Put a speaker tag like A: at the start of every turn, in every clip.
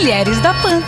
A: Mulheres da PAN.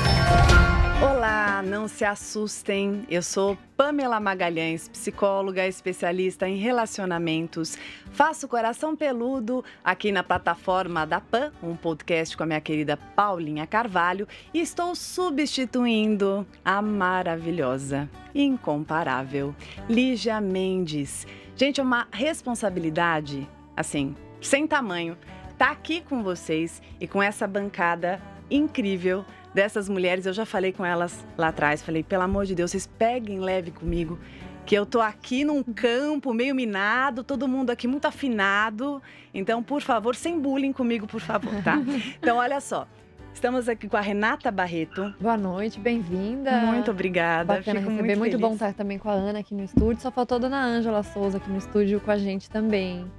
B: Olá, não se assustem. Eu sou Pamela Magalhães, psicóloga especialista em relacionamentos. Faço Coração Peludo aqui na plataforma da PAN, um podcast com a minha querida Paulinha Carvalho. E estou substituindo a maravilhosa, incomparável Lígia Mendes. Gente, é uma responsabilidade, assim, sem tamanho, tá aqui com vocês e com essa bancada incrível dessas mulheres. Eu já falei com elas lá atrás, falei, pelo amor de Deus, vocês peguem leve comigo, que eu tô aqui num campo meio minado, todo mundo aqui muito afinado, então, por favor, sem bullying comigo, por favor, tá? Então, olha só, estamos aqui com a Renata Barreto.
C: Boa noite, bem-vinda.
B: Muito obrigada.
C: Bacana
B: Fico
C: receber, muito
B: feliz.
C: bom estar também com a Ana aqui no estúdio. Só faltou a dona Ângela Souza aqui no estúdio com a gente também.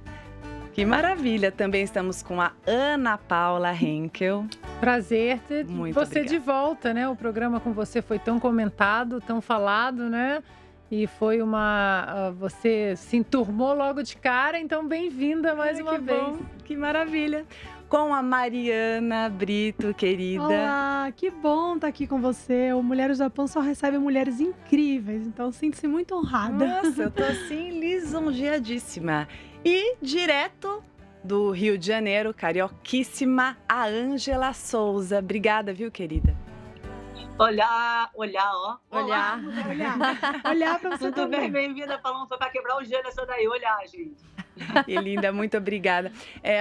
B: Que maravilha! Também estamos com a Ana Paula Henkel.
D: Prazer ter
B: Muito
D: você
B: obrigada.
D: de volta, né? O programa com você foi tão comentado, tão falado, né? E foi você se enturmou logo de cara, então bem-vinda mais uma vez.
B: Bom, que maravilha! Com a Mariana Brito, querida.
E: Olá, que bom estar aqui com você. O Mulheres da PAN só recebe mulheres incríveis, então sinto-se muito honrada.
B: Nossa, eu tô assim lisonjeadíssima. E direto do Rio de Janeiro, carioquíssima, a Ângela Souza. Obrigada, viu, querida?
F: Olhar.
C: Olhar.
E: Olhar para você
F: Tudo bem?
E: também.
F: Bem-vinda. Falando, foi para quebrar o gelo essa daí. Olhar, gente.
B: Que linda, muito obrigada.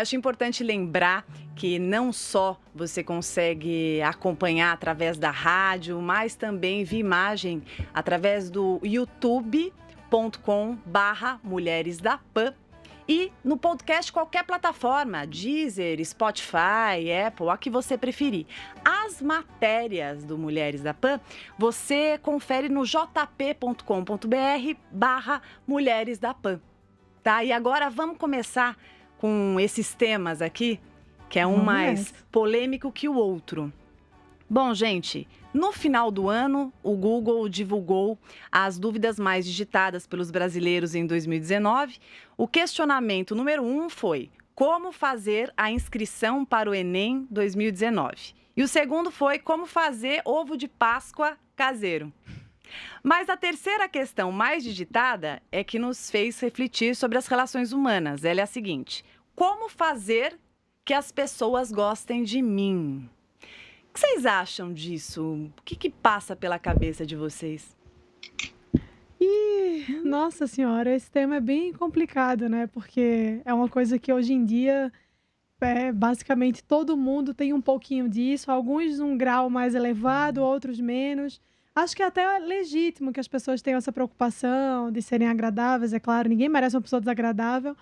B: Acho importante lembrar que não só você consegue acompanhar através da rádio, mas também via imagem através do youtube.com/Mulheres da PAN. E no podcast, qualquer plataforma, Deezer, Spotify, Apple, a que você preferir. As matérias do Mulheres da PAN, você confere no jp.com.br/Mulheres da PAN. Tá? E agora vamos começar com esses temas aqui, que é um mais polêmico que o outro. Bom, gente, no final do ano, o Google divulgou as dúvidas mais digitadas pelos brasileiros em 2019. O questionamento número 1 foi: como fazer a inscrição para o Enem 2019? E o segundo foi: como fazer ovo de Páscoa caseiro? Mas a terceira questão mais digitada é que nos fez refletir sobre as relações humanas. Ela é a seguinte: como fazer que as pessoas gostem de mim? O que vocês acham disso? O que passa pela cabeça de vocês?
E: Nossa senhora, esse tema é bem complicado, né? Porque é uma coisa que hoje em dia, basicamente todo mundo tem um pouquinho disso, alguns num grau mais elevado, outros menos. Acho que até é legítimo que as pessoas tenham essa preocupação de serem agradáveis, é claro, ninguém merece uma pessoa desagradável.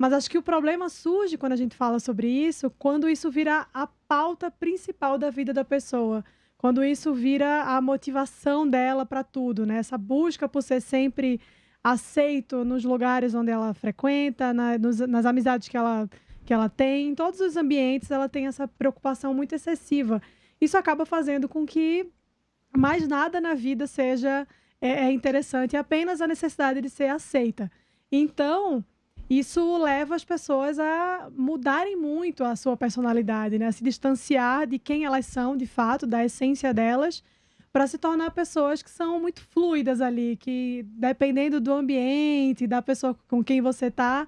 E: Mas acho que o problema surge quando a gente fala sobre isso, quando isso vira a pauta principal da vida da pessoa. Quando isso vira a motivação dela para tudo, né? Essa busca por ser sempre aceito nos lugares onde ela frequenta, nas amizades que ela tem, em todos os ambientes ela tem essa preocupação muito excessiva. Isso acaba fazendo com que mais nada na vida seja interessante, é apenas a necessidade de ser aceita. Então, isso leva as pessoas a mudarem muito a sua personalidade, né? A se distanciar de quem elas são, de fato, da essência delas, para se tornar pessoas que são muito fluidas ali, que dependendo do ambiente, da pessoa com quem você tá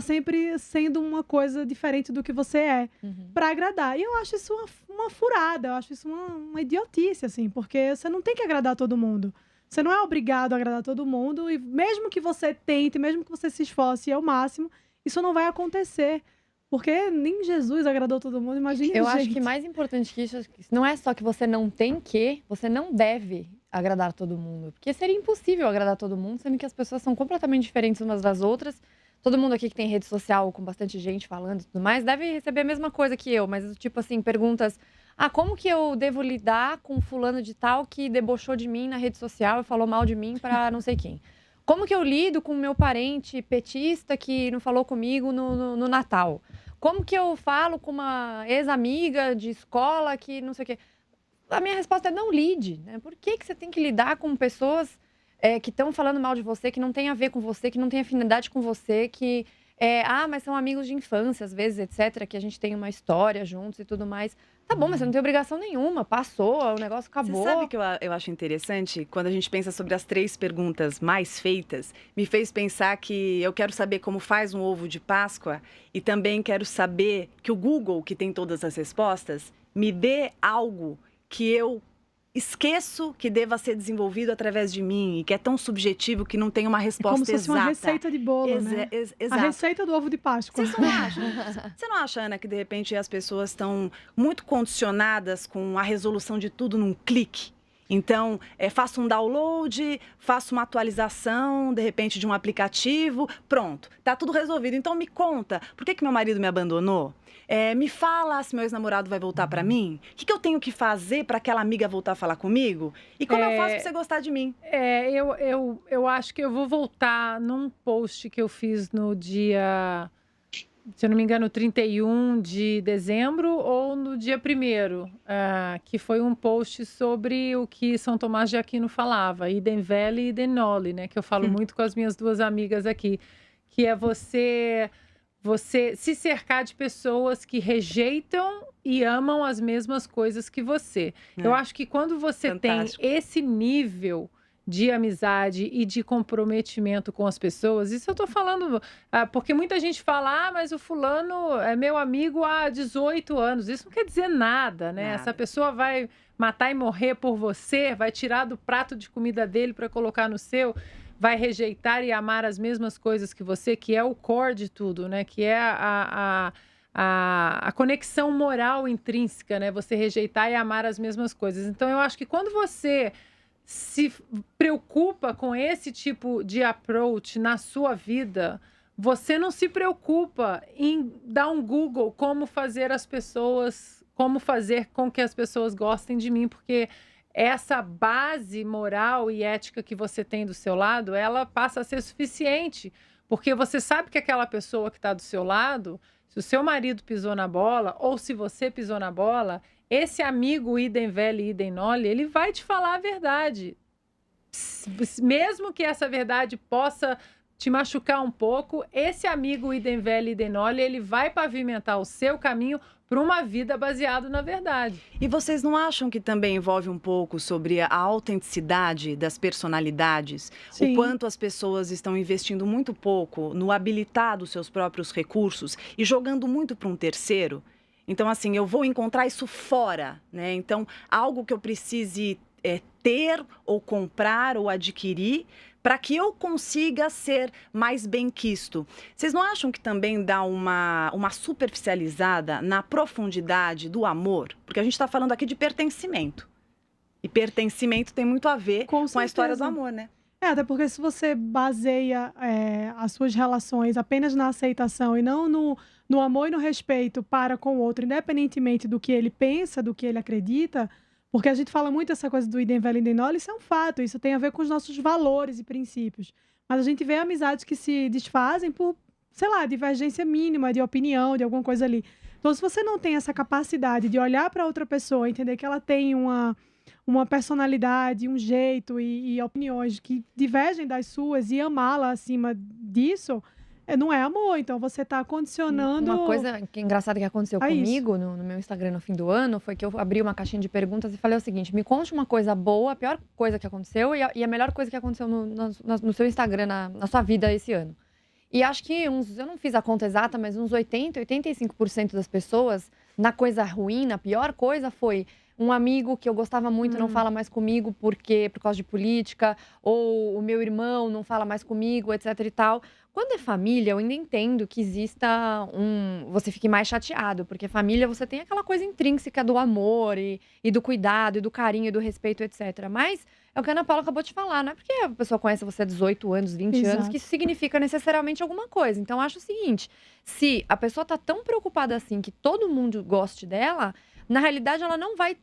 E: sempre sendo uma coisa diferente do que você é, para agradar. E eu acho isso uma furada, eu acho isso uma idiotice, assim, porque você não tem que agradar todo mundo. Você não é obrigado a agradar todo mundo, e mesmo que você tente, mesmo que você se esforce ao máximo, isso não vai acontecer. Porque nem Jesus agradou todo mundo, imagina.
C: Eu acho que mais importante que isso não é só que você não tem que, você não deve agradar todo mundo. Porque seria impossível agradar todo mundo, sendo que as pessoas são completamente diferentes umas das outras. Todo mundo aqui que tem rede social com bastante gente falando e tudo mais, deve receber a mesma coisa que eu, mas tipo assim, perguntas: como que eu devo lidar com fulano de tal que debochou de mim na rede social e falou mal de mim pra não sei quem? Como que eu lido com meu parente petista que não falou comigo no Natal? Como que eu falo com uma ex-amiga de escola que não sei o quê? A minha resposta é: não lide, né? Por que você tem que lidar com pessoas que estão falando mal de você, que não tem a ver com você, que não tem afinidade com você, que Mas são amigos de infância, às vezes, etc., que a gente tem uma história juntos e tudo mais. Tá bom, mas você não tem obrigação nenhuma. Passou, o negócio acabou.
B: Você sabe o que eu acho interessante? Quando a gente pensa sobre as 3 perguntas mais feitas, me fez pensar que eu quero saber como faz um ovo de Páscoa e também quero saber que o Google, que tem todas as respostas, me dê algo que eu esqueço que deva ser desenvolvido através de mim e que é tão subjetivo que não tem uma resposta
E: como se fosse
B: exata.
E: uma receita de bolo, né? A
B: Exato.
E: receita do ovo de Páscoa.
B: Vocês não acham? Você não acha, Ana, que de repente as pessoas estão muito condicionadas com a resolução de tudo num clique? Então, faço um download, faço uma atualização, de repente, de um aplicativo, pronto, tá tudo resolvido. Então, me conta, por que meu marido me abandonou? Me fala se meu ex-namorado vai voltar pra mim. O que eu tenho que fazer para aquela amiga voltar a falar comigo? E como eu faço pra você gostar de mim?
D: Eu acho que eu vou voltar num post que eu fiz no dia, se eu não me engano, 31 de dezembro ou no dia 1º, que foi um post sobre o que São Tomás de Aquino falava, idem vele e idem noli, né? Que eu falo muito com as minhas 2 amigas aqui, que é você se cercar de pessoas que rejeitam e amam as mesmas coisas que você. Eu acho que quando você
B: Fantástico.
D: tem esse nível de amizade e de comprometimento com as pessoas, isso eu tô falando, porque muita gente fala, mas o fulano é meu amigo há 18 anos. Isso não quer dizer nada, né?
B: Nada.
D: Essa pessoa vai matar e morrer por você, vai tirar do prato de comida dele para colocar no seu, vai rejeitar e amar as mesmas coisas que você, que é o core de tudo, né? Que é a conexão moral intrínseca, né? Você rejeitar e amar as mesmas coisas. Então, eu acho que quando você se preocupa com esse tipo de approach na sua vida, você não se preocupa em dar um Google como fazer com que as pessoas gostem de mim, porque essa base moral e ética que você tem do seu lado, ela passa a ser suficiente, porque você sabe que aquela pessoa que está do seu lado, se o seu marido pisou na bola, ou se você pisou na bola, esse amigo idem vele, idem noli, ele vai te falar a verdade. Mesmo que essa verdade possa te machucar um pouco, esse amigo idem vele, idem noli, ele vai pavimentar o seu caminho para uma vida baseada na verdade.
B: E vocês não acham que também envolve um pouco sobre a autenticidade das personalidades?
E: Sim.
B: O quanto as pessoas estão investindo muito pouco no habilitar dos seus próprios recursos e jogando muito para um terceiro? Então, assim, eu vou encontrar isso fora, né? Então, algo que eu precise ter ou comprar ou adquirir para que eu consiga ser mais benquisto. Vocês não acham que também dá uma superficializada na profundidade do amor? Porque a gente está falando aqui de pertencimento. E pertencimento tem muito a ver com a história do amor, né?
E: Até porque se você baseia as suas relações apenas na aceitação e não no amor e no respeito para com o outro, independentemente do que ele pensa, do que ele acredita, porque a gente fala muito essa coisa do idem vele, idem noli, isso é um fato, isso tem a ver com os nossos valores e princípios. Mas a gente vê amizades que se desfazem por, sei lá, divergência mínima de opinião, de alguma coisa ali. Então, se você não tem essa capacidade de olhar para outra pessoa, entender que ela tem uma personalidade, um jeito e opiniões que divergem das suas e amá-la acima disso, não é amor. Então, você está condicionando...
C: Uma coisa que é engraçada que aconteceu comigo no meu Instagram no fim do ano foi que eu abri uma caixinha de perguntas e falei o seguinte: me conte uma coisa boa, a pior coisa que aconteceu e a melhor coisa que aconteceu no seu Instagram, na sua vida esse ano. E acho que eu não fiz a conta exata, mas uns 85% das pessoas, na coisa ruim, na pior coisa, foi um amigo que eu gostava muito não fala mais comigo por causa de política, ou o meu irmão não fala mais comigo, etc e tal. Quando é família, eu ainda entendo que exista você fique mais chateado, porque família você tem aquela coisa intrínseca do amor e do cuidado, e do carinho, e do respeito, etc. Mas é o que a Ana Paula acabou de falar, não é porque a pessoa conhece você há 18 anos, 20 anos, que isso significa necessariamente alguma coisa. Então, eu acho o seguinte, se a pessoa tá tão preocupada assim que todo mundo goste dela, na realidade, ela não vai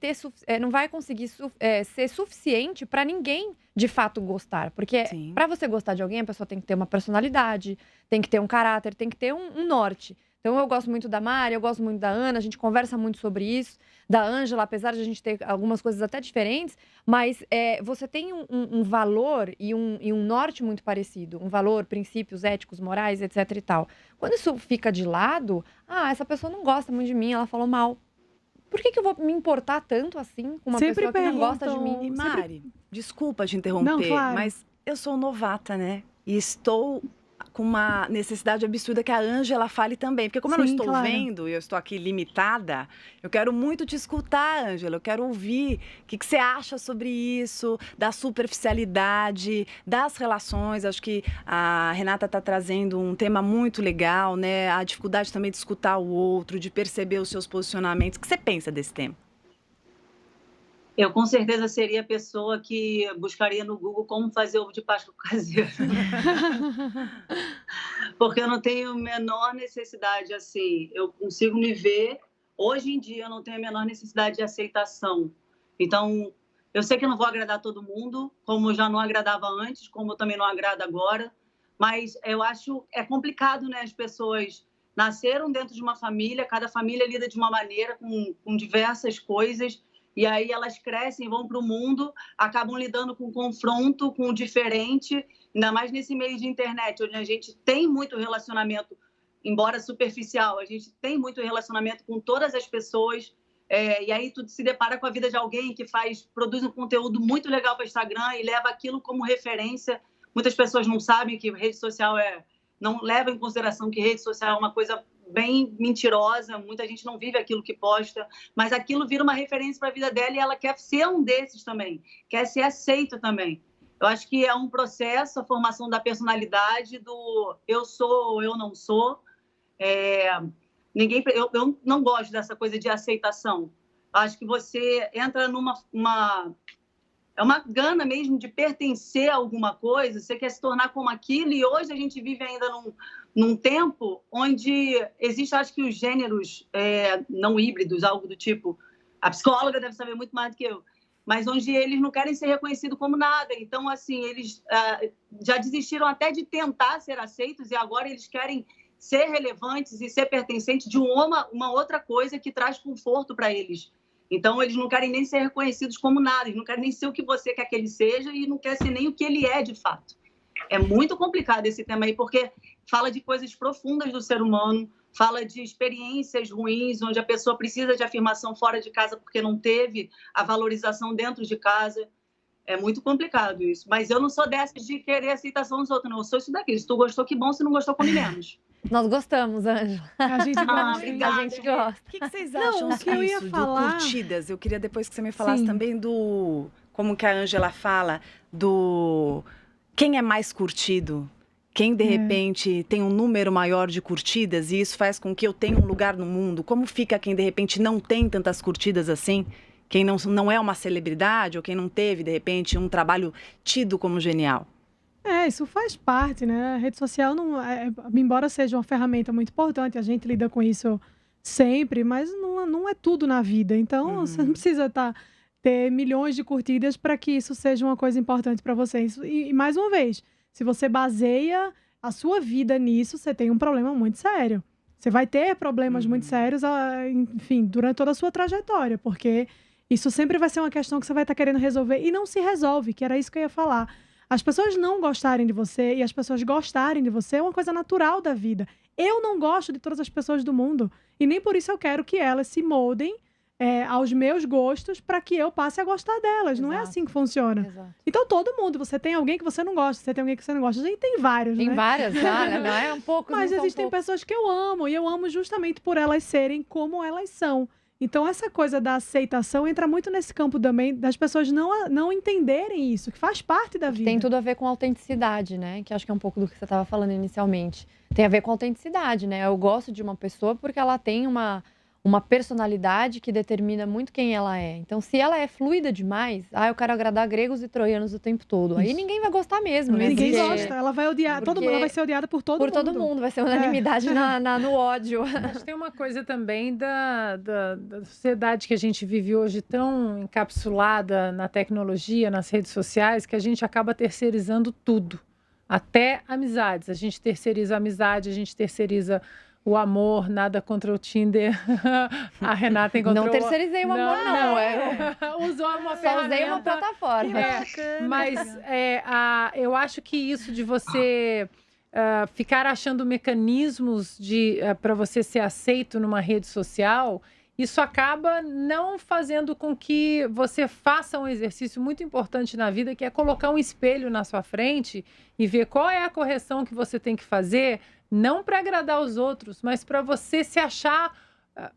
C: conseguir ser suficiente para ninguém, de fato, gostar. Porque para você gostar de alguém, a pessoa tem que ter uma personalidade, tem que ter um caráter, tem que ter um norte. Então eu gosto muito da Mari, eu gosto muito da Ana, a gente conversa muito sobre isso. Da Ângela, apesar de a gente ter algumas coisas até diferentes, mas você tem um valor e um norte muito parecido. Um valor, princípios éticos, morais, etc e tal. Quando isso fica de lado, essa pessoa não gosta muito de mim, ela falou mal. Por que eu vou me importar tanto assim com uma
E: Sempre
C: pessoa que não gosta de mim?
B: E Mari, desculpa te interromper,
E: Não, claro.
B: mas eu sou novata, né? E estou com uma necessidade absurda que a Ângela fale também. Porque como eu não
E: Sim,
B: estou
E: claro.
B: vendo e eu estou aqui limitada, eu quero muito te escutar, Ângela. Eu quero ouvir o que você acha sobre isso, da superficialidade, das relações. Acho que a Renata está trazendo um tema muito legal, né? A dificuldade também de escutar o outro, de perceber os seus posicionamentos. O que você pensa desse tema?
F: Eu, com certeza, seria a pessoa que buscaria no Google como fazer ovo de Páscoa caseiro. Porque eu não tenho a menor necessidade, assim, eu consigo me ver, hoje em dia eu não tenho a menor necessidade de aceitação. Então, eu sei que eu não vou agradar todo mundo, como eu já não agradava antes, como eu também não agrado agora, mas eu acho, é complicado, né, as pessoas nasceram dentro de uma família, cada família lida de uma maneira, com diversas coisas, e aí elas crescem, vão para o mundo, acabam lidando com confronto, com o diferente, ainda mais nesse meio de internet, onde a gente tem muito relacionamento, embora superficial, a gente tem muito relacionamento com todas as pessoas, e aí tu se depara com a vida de alguém que produz um conteúdo muito legal para o Instagram e leva aquilo como referência. Muitas pessoas não sabem que rede social não leva em consideração que rede social é uma coisa bem mentirosa, muita gente não vive aquilo que posta, mas aquilo vira uma referência para a vida dela e ela quer ser um desses também, quer ser aceita também. Eu acho que é um processo, a formação da personalidade, do eu sou ou eu não sou. Eu não gosto dessa coisa de aceitação. Acho que você entra é uma gana mesmo de pertencer a alguma coisa, você quer se tornar como aquilo, e hoje a gente vive ainda num tempo onde existe, acho que os gêneros não híbridos, algo do tipo, a psicóloga deve saber muito mais do que eu, mas onde eles não querem ser reconhecidos como nada, então, assim, eles já desistiram até de tentar ser aceitos, e agora eles querem ser relevantes e ser pertencentes de uma outra coisa que traz conforto para eles. Então, eles não querem nem ser reconhecidos como nada, eles não querem nem ser o que você quer que ele seja e não quer ser nem o que ele é de fato. É muito complicado esse tema aí, porque fala de coisas profundas do ser humano, fala de experiências ruins, onde a pessoa precisa de afirmação fora de casa porque não teve a valorização dentro de casa. É muito complicado isso. Mas eu não sou dessas de querer aceitação dos outros, não. Eu sou isso daqui. Se tu gostou, que bom. Se não gostou, come menos.
C: Nós gostamos, Ângela.
E: A gente gosta.
B: Obrigada.
C: A gente gosta.
B: O que vocês acham
E: o que eu ia
B: disso,
E: falar-
B: do curtidas? Eu queria depois que você me falasse
E: Sim.
B: também como que a Ângela fala, do quem é mais curtido. Quem, de repente, tem um número maior de curtidas e isso faz com que eu tenha um lugar no mundo. Como fica quem, de repente, não tem tantas curtidas assim? Quem não é uma celebridade ou quem não teve, de repente, um trabalho tido como genial?
E: Isso faz parte, né? A rede social, embora seja uma ferramenta muito importante, a gente lida com isso sempre, mas não é tudo na vida. Então, você não precisa ter milhões de curtidas para que isso seja uma coisa importante para vocês. E, mais uma vez, se você baseia a sua vida nisso, você tem um problema muito sério. Você vai ter problemas muito sérios, enfim, durante toda a sua trajetória, porque isso sempre vai ser uma questão que você vai estar querendo resolver e não se resolve, que era isso que eu ia falar. As pessoas não gostarem de você e as pessoas gostarem de você é uma coisa natural da vida. Eu não gosto de todas as pessoas do mundo e nem por isso eu quero que elas se moldem aos meus gostos para que eu passe a gostar delas. Não é
C: Exato.
E: assim que funciona.
C: Exato.
E: Então, todo mundo, você tem alguém que você não gosta, você tem alguém que você não gosta. A gente tem vários,
C: Tem
E: né?
C: várias, olha, não é um pouco.
E: Mas existem pessoas que eu amo, e eu amo justamente por elas serem como elas são. Então, essa coisa da aceitação entra muito nesse campo também, das pessoas não entenderem isso, que faz parte da vida.
C: Tem tudo a ver com autenticidade, né? Que acho que é um pouco do que você estava falando inicialmente. Tem a ver com autenticidade, né? Eu gosto de uma pessoa porque ela tem uma personalidade que determina muito quem ela é. Então, se ela é fluida demais, eu quero agradar gregos e troianos o tempo todo. Aí ninguém vai gostar mesmo, né?
E: Ninguém
C: Porque-
E: gosta, ela vai odiar, todo mundo, ela vai ser odiada por todo
C: Por
E: mundo.
C: todo mundo, vai ser unanimidade no ódio.
D: Mas tem uma coisa também da sociedade que a gente vive hoje tão encapsulada na tecnologia, nas redes sociais, que a gente acaba terceirizando tudo. Até amizades. A gente terceiriza a amizade, a gente terceiriza o amor, nada contra o Tinder. A Renata encontrou...
C: Não terceirizei o amor, não.
D: Usou uma
C: Só usei uma plataforma.
D: Mas eu acho que isso de você ficar achando mecanismos para você ser aceito numa rede social, isso acaba não fazendo com que você faça um exercício muito importante na vida, que é colocar um espelho na sua frente e ver qual é a correção que você tem que fazer, não para agradar os outros, mas para você se achar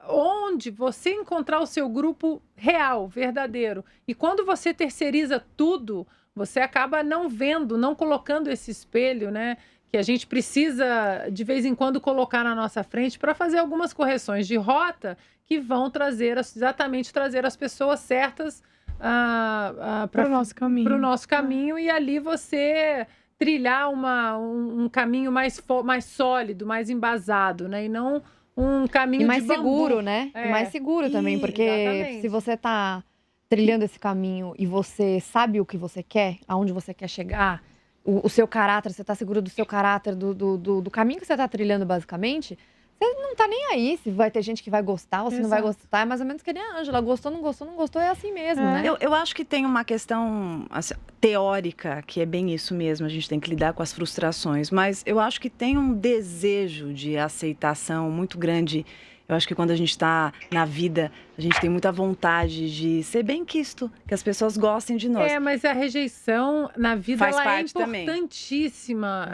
D: onde você encontrar o seu grupo real, verdadeiro. E quando você terceiriza tudo, você acaba não vendo, não colocando esse espelho, né? Que a gente precisa, de vez em quando, colocar na nossa frente para fazer algumas correções de rota que vão exatamente trazer as pessoas certas para
E: o nosso caminho.
D: Para o nosso caminho, e ali você trilhar um caminho mais sólido, mais embasado, né? E não um caminho
C: e mais
D: de bambu.
C: Seguro, né? E mais seguro também, porque
D: exatamente.
C: Se você tá trilhando esse caminho e você sabe o que você quer, aonde você quer chegar, o seu caráter, você tá seguro do seu caráter, do caminho que você tá trilhando, basicamente, você não tá nem aí se vai ter gente que vai gostar ou se não vai gostar. É mais ou menos que nem a Ângela. Gostou, não gostou, não gostou, é assim mesmo, né?
B: Eu acho que tem uma questão assim, teórica, que é bem isso mesmo, a gente tem que lidar com as frustrações. Mas eu acho que tem um desejo de aceitação muito grande. Eu acho que quando a gente está na vida, a gente tem muita vontade de ser bem-quisto, que as pessoas gostem de nós.
D: Mas a rejeição na vida
B: Faz
D: ela
B: parte
D: importantíssima.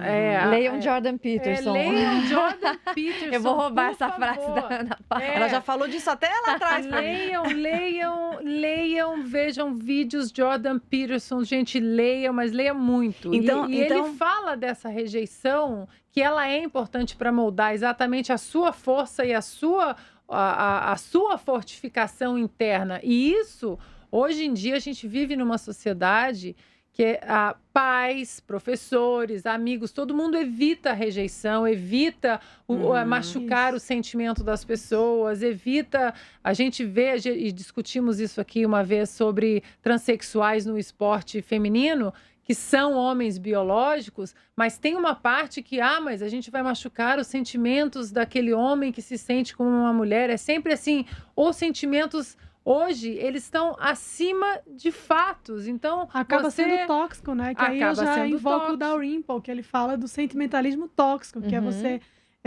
C: Leiam Jordan Peterson.
D: Leiam Jordan Peterson.
C: Eu vou roubar essa
D: favor.
C: frase da Ana Paula.
B: Ela já falou disso até lá atrás.
D: Leiam, vejam vídeos Jordan Peterson. Gente, leiam, mas leiam muito.
B: Então,
D: ele fala dessa rejeição, que ela é importante para moldar exatamente a sua força e a sua fortificação interna. E isso, hoje em dia, a gente vive numa sociedade que pais, professores, amigos, todo mundo evita a rejeição, evita machucar o sentimento das pessoas, evita... A gente vê, e discutimos isso aqui uma vez sobre transexuais no esporte feminino, que são homens biológicos, mas tem uma parte que, mas a gente vai machucar os sentimentos daquele homem que se sente como uma mulher. É sempre assim, os sentimentos... Hoje, eles estão acima de fatos, então...
E: Acaba sendo tóxico, né? Que aí eu já invoco o Dalrymple, que ele fala do sentimentalismo tóxico, que é você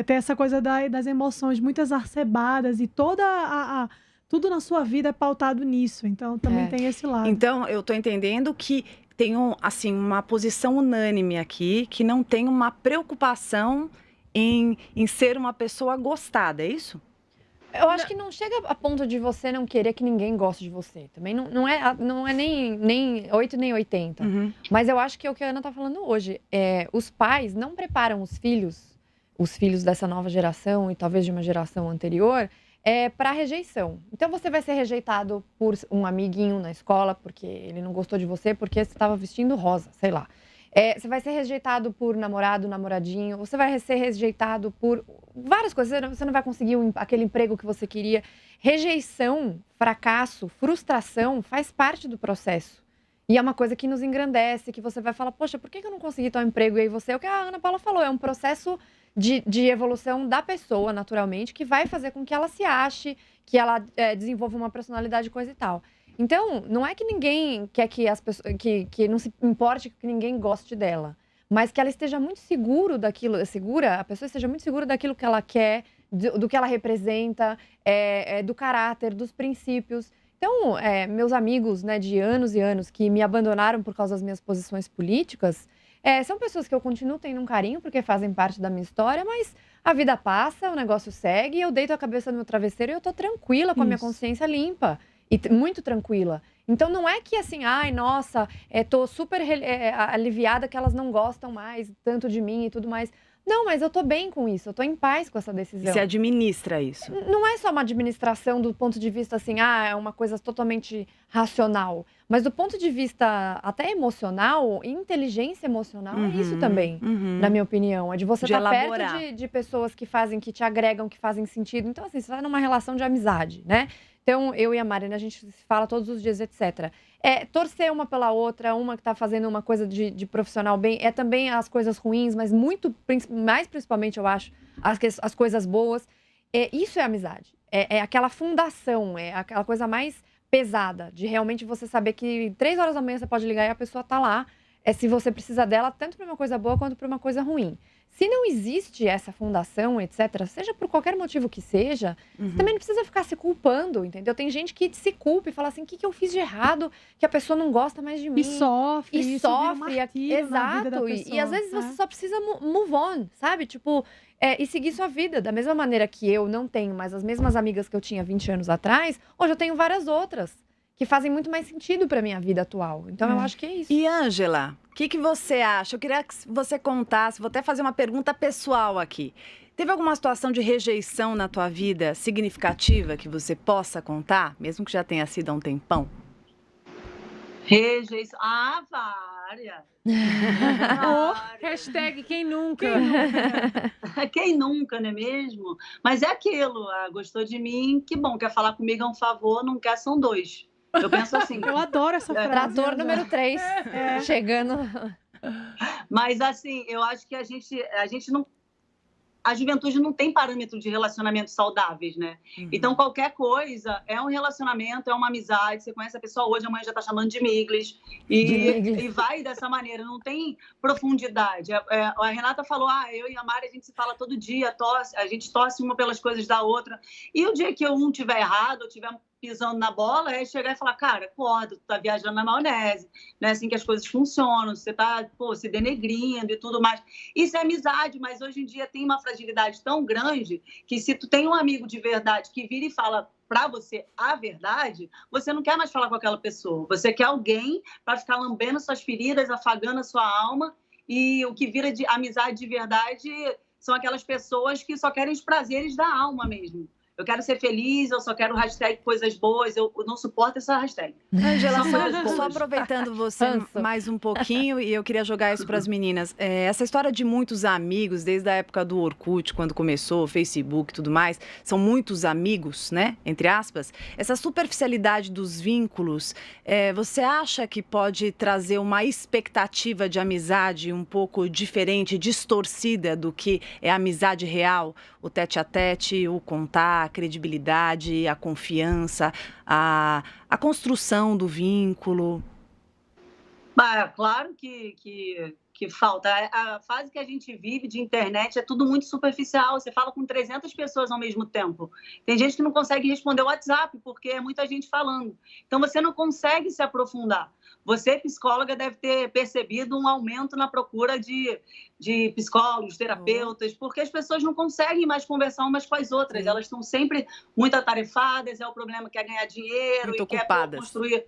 E: ter essa coisa das emoções muito exacerbadas e tudo na sua vida é pautado nisso. Então, também tem esse lado.
B: Então, eu tô entendendo que tem uma posição unânime aqui, que não tem uma preocupação em ser uma pessoa gostada, é isso?
C: Eu acho que não chega a ponto de você não querer que ninguém goste de você. Também não é nem 8 nem 80. Mas eu acho que é o que a Ana tá falando hoje. Os pais não preparam os filhos dessa nova geração e talvez de uma geração anterior, para rejeição. Então você vai ser rejeitado por um amiguinho na escola porque ele não gostou de você porque você estava vestindo rosa, sei lá. Você vai ser rejeitado por namorado, namoradinho. Você vai ser rejeitado por várias coisas. Você não vai conseguir aquele emprego que você queria. Rejeição, fracasso, frustração faz parte do processo. E é uma coisa que nos engrandece, que você vai falar, poxa, por que eu não consegui tal emprego? E aí você, é o que a Ana Paula falou, é um processo de evolução da pessoa, naturalmente, que vai fazer com que ela se ache, que ela desenvolva uma personalidade, coisa e tal. Então, não é que ninguém quer que as pessoas, que não se importe que ninguém goste dela, mas que ela esteja muito segura daquilo, a pessoa esteja muito segura daquilo que ela quer, do que ela representa, do caráter, dos princípios. Então, meus amigos, né, de anos e anos que me abandonaram por causa das minhas posições políticas, são pessoas que eu continuo tendo um carinho porque fazem parte da minha história, mas a vida passa, o negócio segue, eu deito a cabeça no meu travesseiro e eu tô tranquila com a minha consciência limpa. E muito tranquila. Então, não é que assim, nossa, tô super aliviada que elas não gostam mais tanto de mim e tudo mais. Não, mas eu tô bem com isso, eu tô em paz com essa decisão.
B: E você administra isso?
C: Não é só uma administração do ponto de vista assim, é uma coisa totalmente racional. Mas do ponto de vista até emocional, inteligência emocional é isso também, na minha opinião. É de você
B: De
C: estar
B: elaborar.
C: perto de pessoas que te agregam, que fazem sentido. Então, assim, você tá numa relação de amizade, né? Então, eu e a Marina, a gente se fala todos os dias, etc. É torcer uma pela outra, uma que tá fazendo uma coisa de profissional bem. É também as coisas ruins, mas mais principalmente, eu acho, as coisas boas. Isso é amizade. É aquela fundação, é aquela coisa mais pesada, de realmente você saber que 3 horas da manhã você pode ligar e a pessoa tá lá, se você precisa dela, tanto para uma coisa boa quanto para uma coisa ruim. Se não existe essa fundação, etc., seja por qualquer motivo que seja, você também não precisa ficar se culpando, entendeu? Tem gente que se culpa e fala assim, o que eu fiz de errado, que a pessoa não gosta mais de mim.
E: E sofre,
C: E
E: isso vira um
C: sofre,
E: martírio na vida da
C: exato.
E: pessoa,
C: E às vezes
E: né?
C: você só precisa move on, sabe? Tipo, e seguir sua vida. Da mesma maneira que eu não tenho mais as mesmas amigas que eu tinha 20 anos atrás, hoje eu tenho várias outras que fazem muito mais sentido pra minha vida atual. Então eu acho que é isso.
B: E Ângela, o que você acha? Eu queria que você contasse, vou até fazer uma pergunta pessoal aqui. Teve alguma situação de rejeição na tua vida significativa que você possa contar, mesmo que já tenha sido há um tempão?
F: Rejeição. Ah, várias.
D: Hashtag quem nunca.
F: Quem nunca, não é mesmo? Mas é aquilo, gostou de mim, que bom, quer falar comigo é um favor, não quer, são 2. Eu penso assim.
E: Eu adoro essa frase.
C: Trator
E: Ângela.
C: número 3, chegando.
F: Mas assim, eu acho que a gente não. A juventude não tem parâmetro de relacionamentos saudáveis, né? Então, qualquer coisa é um relacionamento, é uma amizade. Você conhece a pessoa hoje, amanhã já tá chamando de miglis. E vai dessa maneira, não tem profundidade. A Renata falou, eu e a Mari, a gente se fala todo dia, a gente torce uma pelas coisas da outra. E o dia que um tiver errado, ou tiver pisando na bola, é chegar e falar, cara, acorda, tu tá viajando na maionese, não é assim que as coisas funcionam, você tá, se denegrindo e tudo mais. Isso é amizade, mas hoje em dia tem uma fragilidade tão grande que se tu tem um amigo de verdade que vira e fala para você a verdade, você não quer mais falar com aquela pessoa, você quer alguém para ficar lambendo suas feridas, afagando a sua alma, e o que vira de amizade de verdade são aquelas pessoas que só querem os prazeres da alma mesmo. Eu quero ser feliz, eu só quero hashtag coisas boas, eu não suporto essa hashtag.
B: Ângela,
F: São coisas boas.
B: só aproveitando você mais um pouquinho, e eu queria jogar isso para as meninas. Essa história de muitos amigos, desde a época do Orkut, quando começou, Facebook e tudo mais, são muitos amigos, né? Entre aspas. Essa superficialidade dos vínculos, você acha que pode trazer uma expectativa de amizade um pouco diferente, distorcida do que é a amizade real? O tete-a-tete, o contar, a credibilidade, a confiança, a construção do vínculo.
F: Claro que falta. A fase que a gente vive de internet é tudo muito superficial. Você fala com 300 pessoas ao mesmo tempo. Tem gente que não consegue responder o WhatsApp, porque é muita gente falando. Então, você não consegue se aprofundar. Você, psicóloga, deve ter percebido um aumento na procura de psicólogos, terapeutas, porque as pessoas não conseguem mais conversar umas com as outras. Elas estão sempre muito atarefadas, o problema que é ganhar dinheiro
B: muito
F: e
B: ocupadas.
F: Quer construir...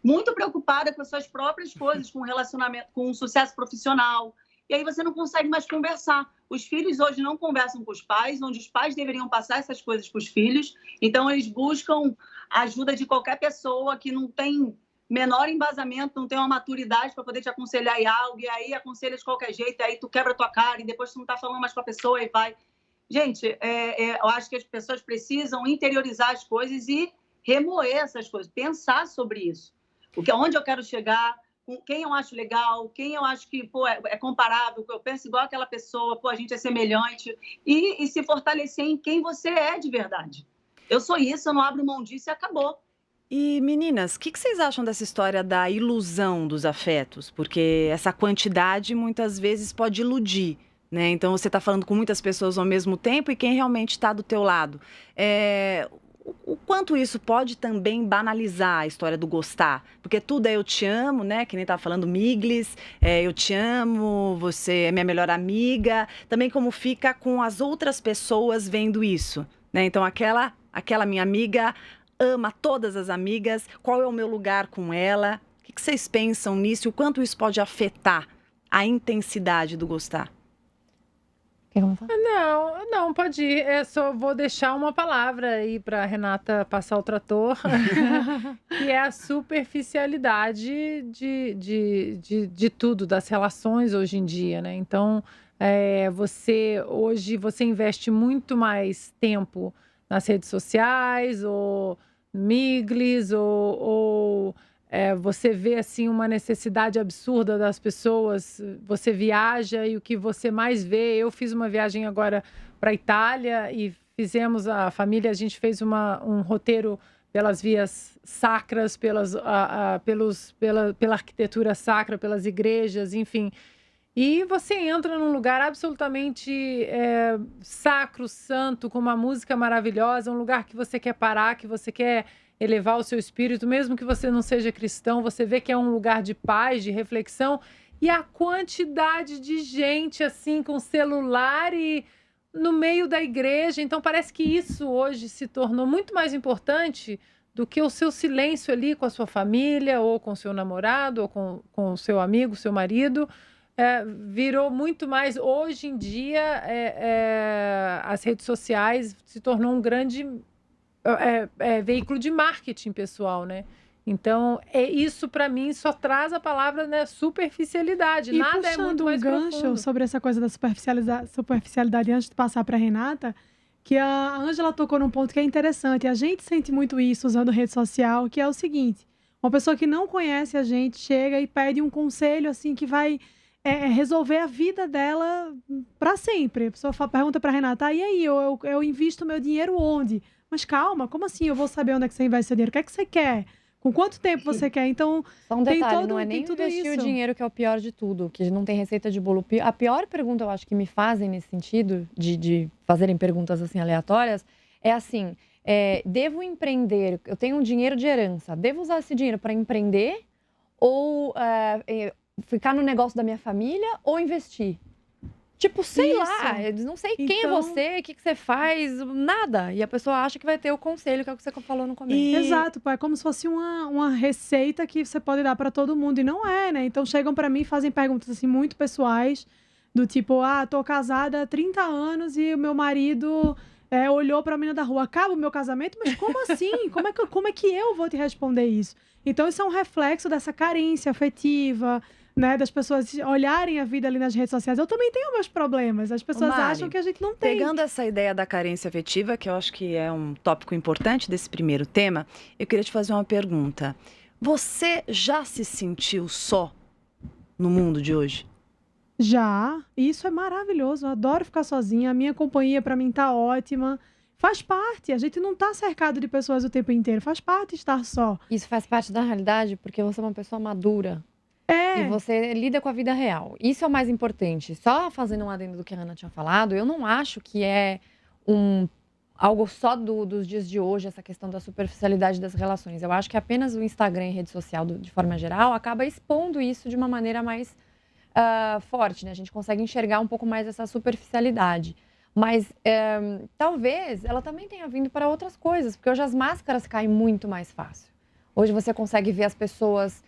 F: Muito preocupada com as suas próprias coisas, com relacionamento, com sucesso profissional. E aí você não consegue mais conversar. Os filhos hoje não conversam com os pais, onde os pais deveriam passar essas coisas para os filhos. Então, eles buscam a ajuda de qualquer pessoa que não tem menor embasamento, não tem uma maturidade para poder te aconselhar em algo, e aí aconselha de qualquer jeito, aí tu quebra a tua cara, e depois tu não está falando mais com a pessoa e vai. Gente, eu acho que as pessoas precisam interiorizar as coisas e remoer essas coisas, pensar sobre isso. Onde eu quero chegar, com quem eu acho legal, quem eu acho que é comparável, eu penso igual aquela pessoa, a gente é semelhante, e se fortalecer em quem você é de verdade. Eu sou isso, eu não abro mão disso e acabou.
B: E meninas, o que vocês acham dessa história da ilusão dos afetos? Porque essa quantidade muitas vezes pode iludir, né? Então você está falando com muitas pessoas ao mesmo tempo e quem realmente está do teu lado. O quanto isso pode também banalizar a história do gostar? Porque tudo é eu te amo, né? Que nem estava falando miglis, eu te amo, você é minha melhor amiga. Também como fica com as outras pessoas vendo isso, né? Então aquela minha amiga ama todas as amigas, qual é o meu lugar com ela? O que vocês pensam nisso e o quanto isso pode afetar a intensidade do gostar?
C: Quer começar?
D: Não, pode ir. Eu só vou deixar uma palavra aí para Renata passar o trator, que é a superficialidade de tudo, das relações hoje em dia, né? Então, hoje você investe muito mais tempo nas redes sociais, ou miglis, você vê assim uma necessidade absurda das pessoas, você viaja e o que você mais vê. Eu fiz uma viagem agora para a Itália e a gente fez um roteiro pelas vias sacras, pela arquitetura sacra, pelas igrejas, enfim. E você entra num lugar absolutamente sacro, santo, com uma música maravilhosa, um lugar que você quer parar, que você quer elevar o seu espírito, mesmo que você não seja cristão, você vê que é um lugar de paz, de reflexão, e a quantidade de gente assim com celular e no meio da igreja. Então parece que isso hoje se tornou muito mais importante do que o seu silêncio ali com a sua família, ou com o seu namorado, ou com o seu amigo, seu marido. Virou muito mais, hoje em dia, as redes sociais se tornou um grande veículo de marketing pessoal, né? Então, isso para mim só traz a palavra, né, superficialidade.
E: E
D: nada é muito mais
E: puxando um gancho
D: profundo.
E: sobre essa coisa da superficialidade, antes de passar para Renata, que a Ângela tocou num ponto que é interessante. A gente sente muito isso usando rede social, que é o seguinte: uma pessoa que não conhece a gente chega e pede um conselho assim que vai resolver a vida dela para sempre. A pessoa pergunta para Renata: e aí, eu invisto meu dinheiro onde? Mas calma, como assim eu vou saber onde é que você investe seu dinheiro? O que é que você quer? Com quanto tempo você quer? Então,
C: Só um
E: tem
C: detalhe, não é nem
E: tudo
C: investir
E: isso.
C: o dinheiro que é o pior de tudo, que não tem receita de bolo. A pior pergunta, eu acho, que me fazem nesse sentido, de fazerem perguntas assim aleatórias, é assim: devo empreender, eu tenho um dinheiro de herança, devo usar esse dinheiro para empreender ou ficar no negócio da minha família ou investir? Tipo, sei lá, eu não sei quem é
E: Então-
C: você, o que você faz, nada. E a pessoa acha que vai ter o conselho, que é o que você falou no começo.
E: Exato, pô, é como se fosse uma receita que você pode dar para todo mundo, e não é, né? Então chegam para mim e fazem perguntas assim muito pessoais, do tipo: tô casada há 30 anos e o meu marido olhou para a menina da rua, acaba o meu casamento? Mas como assim? Como é que eu vou te responder isso? Então isso é um reflexo dessa carência afetiva, né, das pessoas olharem a vida ali nas redes sociais. Eu também tenho meus problemas. As pessoas
B: Mari,
E: acham que a gente não tem.
B: Pegando essa ideia da carência afetiva, que eu acho que é um tópico importante desse primeiro tema, eu queria te fazer uma pergunta. Você já se sentiu só no mundo de hoje?
E: Já, e isso é maravilhoso. Eu adoro ficar sozinha. A minha companhia para mim tá ótima. Faz parte. A gente não tá cercado de pessoas o tempo inteiro. Faz parte estar só.
C: Isso faz parte da realidade porque você é uma pessoa madura. E você lida com a vida real. Isso é o mais importante. Só fazendo um adendo do que a Ana tinha falado, eu não acho que é algo só dos dias de hoje, essa questão da superficialidade das relações. Eu acho que apenas o Instagram e rede social, de forma geral, acaba expondo isso de uma maneira mais forte, né? A gente consegue enxergar um pouco mais essa superficialidade. Mas talvez ela também tenha vindo para outras coisas, porque hoje as máscaras caem muito mais fácil. Hoje você consegue ver as pessoas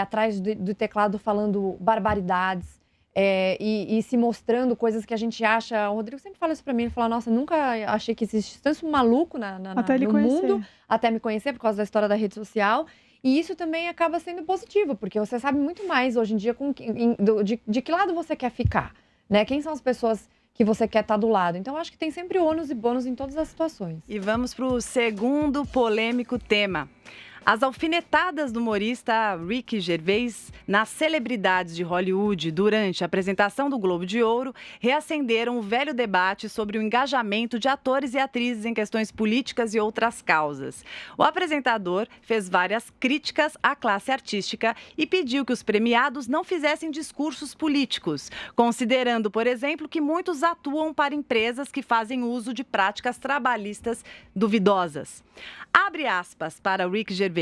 C: atrás do teclado falando barbaridades e se mostrando coisas que a gente acha. O Rodrigo sempre fala isso pra mim, ele fala: nossa, nunca achei que existisse tanto maluco
E: Até ele
C: no
E: conhecer.
C: mundo, até me conhecer por causa da história da rede social. E isso também acaba sendo positivo, porque você sabe muito mais hoje em dia de que lado você quer ficar, né? Quem são as pessoas que você quer estar do lado. Então, eu acho que tem sempre ônus e bônus em todas as situações.
B: E vamos para o segundo polêmico tema. As alfinetadas do humorista Ricky Gervais nas celebridades de Hollywood durante a apresentação do Globo de Ouro reacenderam o velho debate sobre o engajamento de atores e atrizes em questões políticas e outras causas. O apresentador fez várias críticas à classe artística e pediu que os premiados não fizessem discursos políticos, considerando, por exemplo, que muitos atuam para empresas que fazem uso de práticas trabalhistas duvidosas. Abre aspas para Ricky Gervais.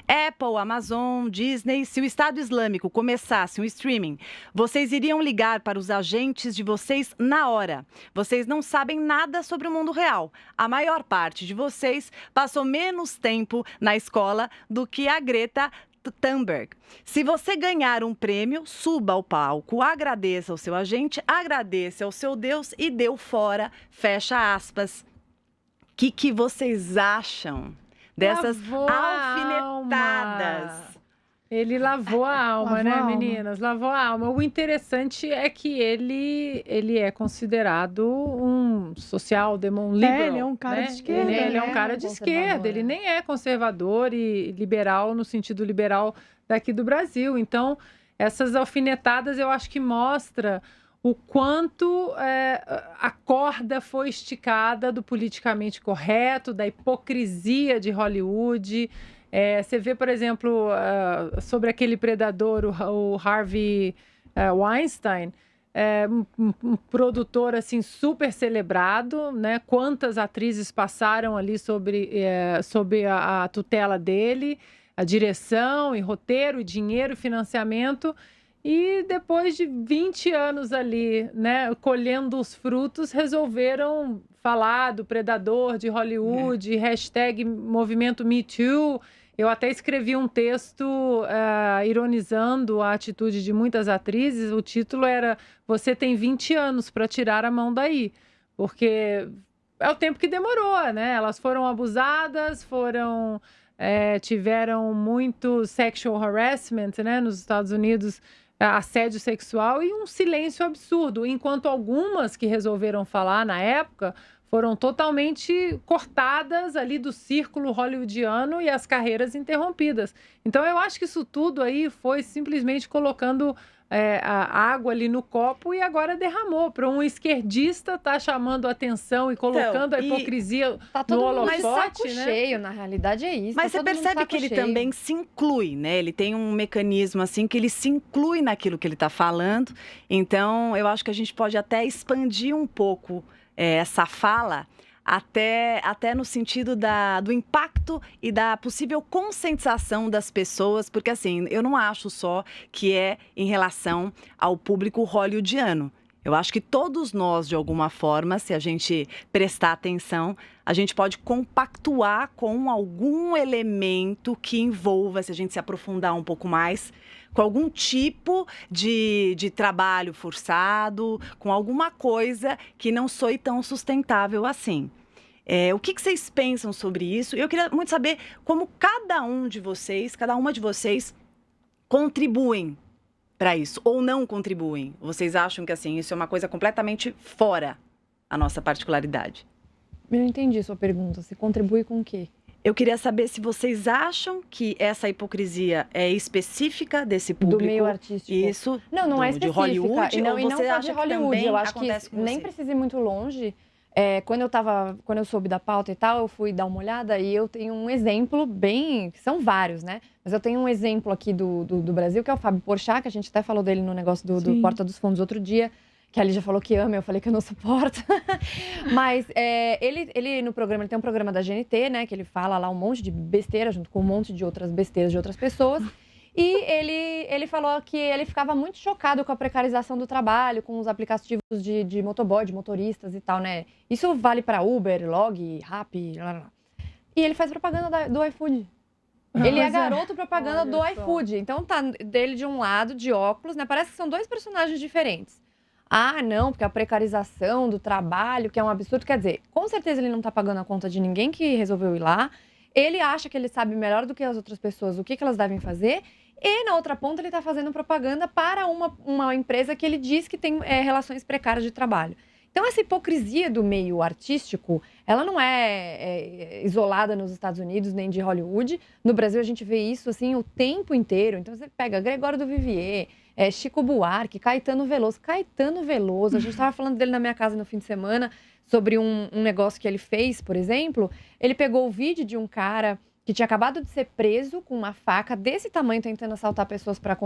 B: Apple, Amazon, Disney, se o Estado Islâmico começasse um streaming, vocês iriam ligar para os agentes de vocês na hora. Vocês não sabem nada sobre o mundo real. A maior parte de vocês passou menos tempo na escola do que a Greta Thunberg. Se você ganhar um prêmio, suba ao palco, agradeça ao seu agente, agradeça ao seu Deus e deu fora, fecha aspas. O que vocês acham dessas
D: Lavou a
B: alfinetadas?
D: alma. Ele lavou a alma,
E: Lavou
D: né,
E: a alma.
D: meninas? Lavou a alma. O interessante é que ele é considerado um liberal.
E: Ele é um cara
D: né?
E: de esquerda,
D: Ele é
C: né?
D: um cara
C: Um
D: de
C: conservador,
D: esquerda. Ele
C: né?
D: nem é conservador e liberal no sentido liberal daqui do Brasil. Então, essas alfinetadas eu acho que mostra o quanto a corda foi esticada do politicamente correto, da hipocrisia de Hollywood. Você vê, por exemplo, sobre aquele predador, o Harvey Weinstein, um produtor assim super celebrado, né? Quantas atrizes passaram ali sob a tutela dele, a direção e roteiro, e dinheiro, e financiamento. E depois de 20 anos ali, né, colhendo os frutos, resolveram falar do predador de Hollywood, hashtag movimento Me Too. Eu até escrevi um texto ironizando a atitude de muitas atrizes. O título era "Você tem 20 anos para tirar a mão daí", porque é o tempo que demorou, né? Elas foram abusadas, tiveram muito sexual harassment, né, nos Estados Unidos, assédio sexual, e um silêncio absurdo, enquanto algumas que resolveram falar na época foram totalmente cortadas ali do círculo hollywoodiano e as carreiras interrompidas. Então eu acho que isso tudo aí foi simplesmente colocando a água ali no copo e agora derramou. Para um esquerdista tá chamando atenção e colocando a hipocrisia
C: Tá todo
D: no
C: mundo
D: holofote,
C: de saco
D: né?
C: cheio, na realidade é isso.
B: Mas
C: tá
B: você
C: todo mundo de
B: percebe
C: saco
B: que ele
C: cheio.
B: também se inclui, né? Ele tem um mecanismo assim que ele se inclui naquilo que ele está falando. Então, eu acho que a gente pode até expandir um pouco essa fala até no sentido do impacto e da possível conscientização das pessoas, porque assim, eu não acho só que é em relação ao público hollywoodiano. Eu acho que todos nós, de alguma forma, se a gente prestar atenção, a gente pode compactuar com algum elemento que envolva, se a gente se aprofundar um pouco mais, com algum tipo de trabalho forçado, com alguma coisa que não soe tão sustentável assim. O que vocês pensam sobre isso? Eu queria muito saber como cada uma de vocês contribuem para isso, ou não contribuem. Vocês acham que assim, isso é uma coisa completamente fora a nossa particularidade?
C: Eu não entendi sua pergunta. Se contribui com o quê?
B: Eu queria saber se vocês acham que essa hipocrisia é específica desse público.
C: Do meio artístico.
B: Isso.
C: Não é
B: de
C: específica.
B: Hollywood,
C: E não,
B: ou
C: e não
B: você
C: só
B: acha
C: de
B: que
C: Hollywood.
B: também
C: Eu acho que
B: acontece com
C: nem
B: você?
C: precisa ir muito longe. Quando eu soube da pauta e tal, eu fui dar uma olhada e eu tenho um exemplo são vários, né? Mas eu tenho um exemplo aqui do Brasil, que é o Fábio Porchat, que a gente até falou dele no negócio do
E: Sim.
C: Porta dos Fundos outro dia, que a Lígia falou que ama, eu falei que eu não suporto. Mas ele no programa, ele tem um programa da GNT, né? Que ele fala lá um monte de besteira, junto com um monte de outras besteiras de outras pessoas. E ele falou que ele ficava muito chocado com a precarização do trabalho, com os aplicativos de motoboy, de motoristas e tal, né? Isso vale para Uber, Log, Rappi, blá, blá. E ele faz propaganda do iFood. Ele é garoto propaganda do iFood. Então tá dele de um lado, de óculos, né? Parece que são dois personagens diferentes. Ah, não, porque a precarização do trabalho, que é um absurdo. Quer dizer, com certeza ele não tá pagando a conta de ninguém que resolveu ir lá. Ele acha que ele sabe melhor do que as outras pessoas o que elas devem fazer. E, na outra ponta, ele está fazendo propaganda para uma empresa que ele diz que tem relações precárias de trabalho. Então, essa hipocrisia do meio artístico, ela não é isolada nos Estados Unidos, nem de Hollywood. No Brasil, a gente vê isso, assim, o tempo inteiro. Então, você pega Gregório do Vivier, Chico Buarque, Caetano Veloso. Caetano Veloso, a gente estava falando dele na minha casa no fim de semana, sobre um negócio que ele fez, por exemplo. Ele pegou o vídeo de um cara que tinha acabado de ser preso com uma faca desse tamanho, tentando assaltar pessoas para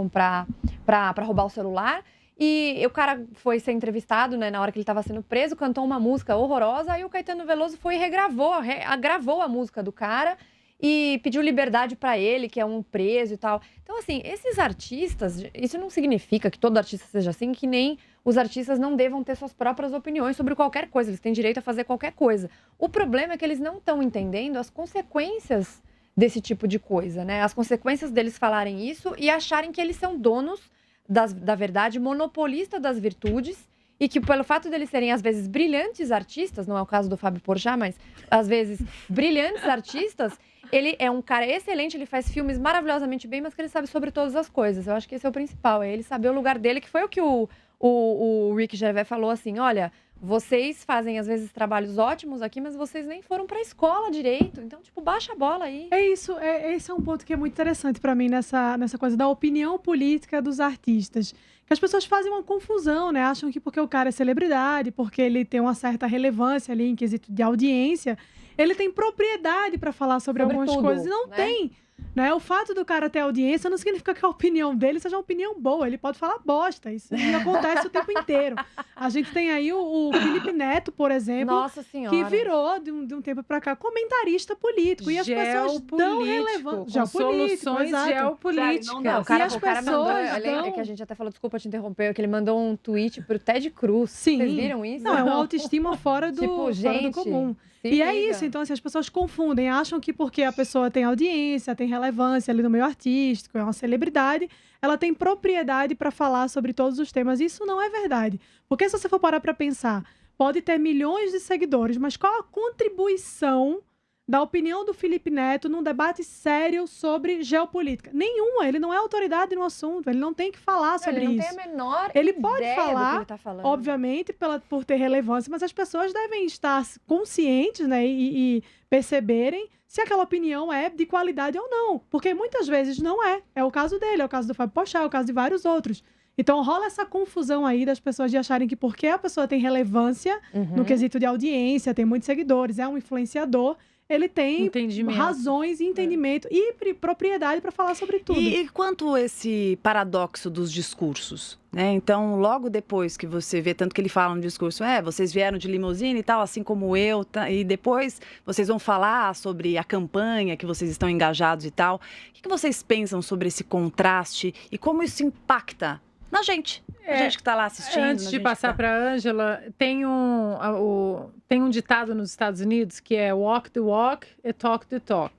C: roubar o celular. E o cara foi ser entrevistado, né, na hora que ele estava sendo preso, cantou uma música horrorosa, aí o Caetano Veloso foi e gravou a música do cara e pediu liberdade para ele, que é um preso e tal. Então, assim, esses artistas, isso não significa que todo artista seja assim, que nem os artistas não devam ter suas próprias opiniões sobre qualquer coisa, eles têm direito a fazer qualquer coisa. O problema é que eles não estão entendendo as consequências desse tipo de coisa, né? As consequências deles falarem isso e acharem que eles são donos da verdade, monopolista das virtudes, e que pelo fato deles serem, às vezes, brilhantes artistas, não é o caso do Fábio Porchat, mas, às vezes, brilhantes artistas, ele é um cara excelente, ele faz filmes maravilhosamente bem, mas que ele sabe sobre todas as coisas. Eu acho que esse é o principal, é ele saber o lugar dele, que foi o que o Ricky Gervais falou assim, olha, vocês fazem, às vezes, trabalhos ótimos aqui, mas vocês nem foram pra escola direito. Então, tipo, baixa a bola aí.
E: É isso, esse é um ponto que é muito interessante para mim nessa coisa da opinião política dos artistas. Que as pessoas fazem uma confusão, né? Acham que porque o cara é celebridade, porque ele tem uma certa relevância ali em quesito de audiência, ele tem propriedade para falar sobre algumas
C: tudo,
E: coisas. E não
C: né?
E: tem. Né? O fato do cara ter audiência não significa que a opinião dele seja uma opinião boa. Ele pode falar bosta. Isso acontece o tempo inteiro. A gente tem aí o Felipe Neto, por exemplo,
C: Nossa Senhora.
E: que virou, de um tempo para cá, comentarista político. E as pessoas dão relevância.
D: Soluções
E: exato.
D: geopolíticas.
F: Sério, não
C: Não,
F: dá.
C: o cara,
E: E as
C: o cara mandou.
E: pessoas
C: É que a gente até falou, desculpa te interromper, que ele mandou um tweet pro Ted Cruz.
E: Sim.
C: Vocês viram isso?
E: Não, é uma autoestima fora do,
C: Tipo,
E: fora
C: gente,
E: do comum.
C: se
E: E é
C: liga.
E: isso, então assim, as pessoas confundem, acham que porque a pessoa tem audiência, tem relevância ali no meio artístico, é uma celebridade, ela tem propriedade para falar sobre todos os temas. Isso não é verdade. Porque se você for parar para pensar, pode ter milhões de seguidores, mas qual a contribuição da opinião do Felipe Neto num debate sério sobre geopolítica? Nenhuma, ele não é autoridade no assunto, ele não tem que falar sobre
C: ele não
E: isso.
C: tem a menor
E: Ele pode
C: ideia do que
E: falar,
C: ele tá falando.
E: obviamente, por ter relevância, mas as pessoas devem estar conscientes, né, e perceberem se aquela opinião é de qualidade ou não. Porque muitas vezes não é. É o caso dele, é o caso do Fábio Porchat, é o caso de vários outros. Então rola essa confusão aí das pessoas de acharem que porque a pessoa tem relevância no quesito de audiência, tem muitos seguidores, é um influenciador, ele tem
D: Entendimento.
E: razões e entendimento e propriedade para falar sobre tudo.
B: E quanto esse paradoxo dos discursos, né? Então, logo depois que você vê, tanto que ele fala no discurso, vocês vieram de limusine e tal, assim como eu, e depois vocês vão falar sobre a campanha que vocês estão engajados e tal. O que vocês pensam sobre esse contraste e como isso impacta na gente? A gente que está lá assistindo.
D: Antes de passar para a Ângela, tem um ditado nos Estados Unidos que é walk the walk e talk the talk.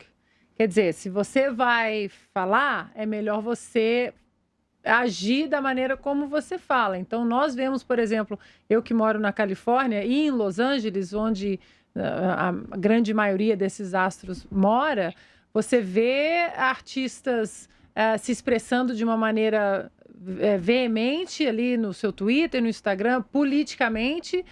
D: Quer dizer, se você vai falar, é melhor você agir da maneira como você fala. Então, nós vemos, por exemplo, eu que moro na Califórnia e em Los Angeles, onde a grande maioria desses astros mora, você vê artistas se expressando de uma maneira veemente ali no seu Twitter, no Instagram, politicamente,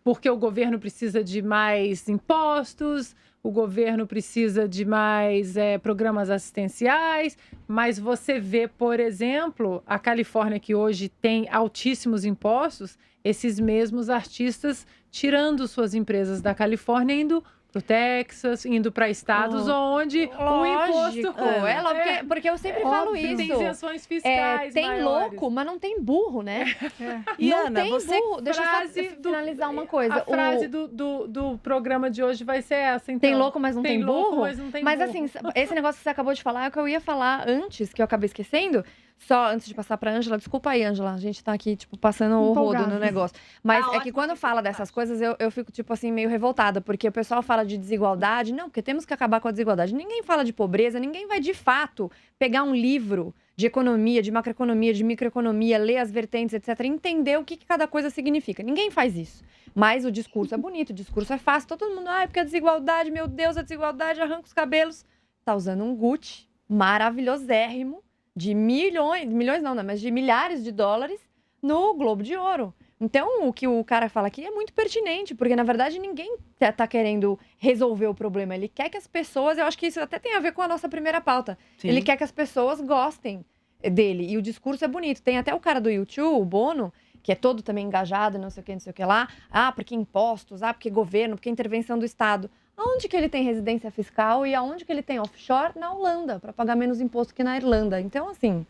D: porque o governo precisa de mais impostos, o governo precisa de mais programas assistenciais, mas você vê, por exemplo, a Califórnia, que hoje tem altíssimos impostos, esses mesmos artistas tirando suas empresas da Califórnia, indo para o Texas, indo para estados onde o imposto...
C: Porque eu sempre falo isso.
D: Tem isenções fiscais
C: tem
D: maiores.
C: louco, mas não tem burro, né?
B: E
C: não
B: Ana,
C: tem
B: você...
C: burro. Deixa eu só finalizar uma coisa.
D: A frase do programa de hoje vai ser essa, então.
C: Tem louco, mas não tem burro?
D: Louco, mas não tem burro.
C: assim, esse negócio que você acabou de falar é o que eu ia falar antes, que eu acabei esquecendo. Só antes de passar pra Ângela, desculpa aí, Ângela, a gente tá aqui, tipo, passando o rodo no negócio. Mas é que quando fala dessas coisas, eu fico, tipo assim, meio revoltada, porque o pessoal fala de desigualdade. Não, porque temos que acabar com a desigualdade. Ninguém fala de pobreza, ninguém vai, de fato, pegar um livro de economia, de macroeconomia, de microeconomia, ler as vertentes, etc., e entender o que cada coisa significa. Ninguém faz isso. Mas o discurso é bonito, o discurso é fácil. Todo mundo, porque a desigualdade, meu Deus, a desigualdade, arranca os cabelos. Tá usando um Gucci maravilhosérrimo, de milhões não, mas de milhares de dólares no Globo de Ouro. Então, o que o cara fala aqui é muito pertinente, porque, na verdade, ninguém tá querendo resolver o problema. Ele quer que as pessoas... Eu acho que isso até tem a ver com a nossa primeira pauta.
B: Sim.
C: Ele quer que as pessoas gostem dele. E o discurso é bonito. Tem até o cara do YouTube, o Bono, que é todo também engajado, não sei o que lá. Porque impostos, porque governo, porque intervenção do Estado. Aonde que ele tem residência fiscal e aonde que ele tem offshore? Na Holanda, para pagar menos imposto que na Irlanda. Então, assim,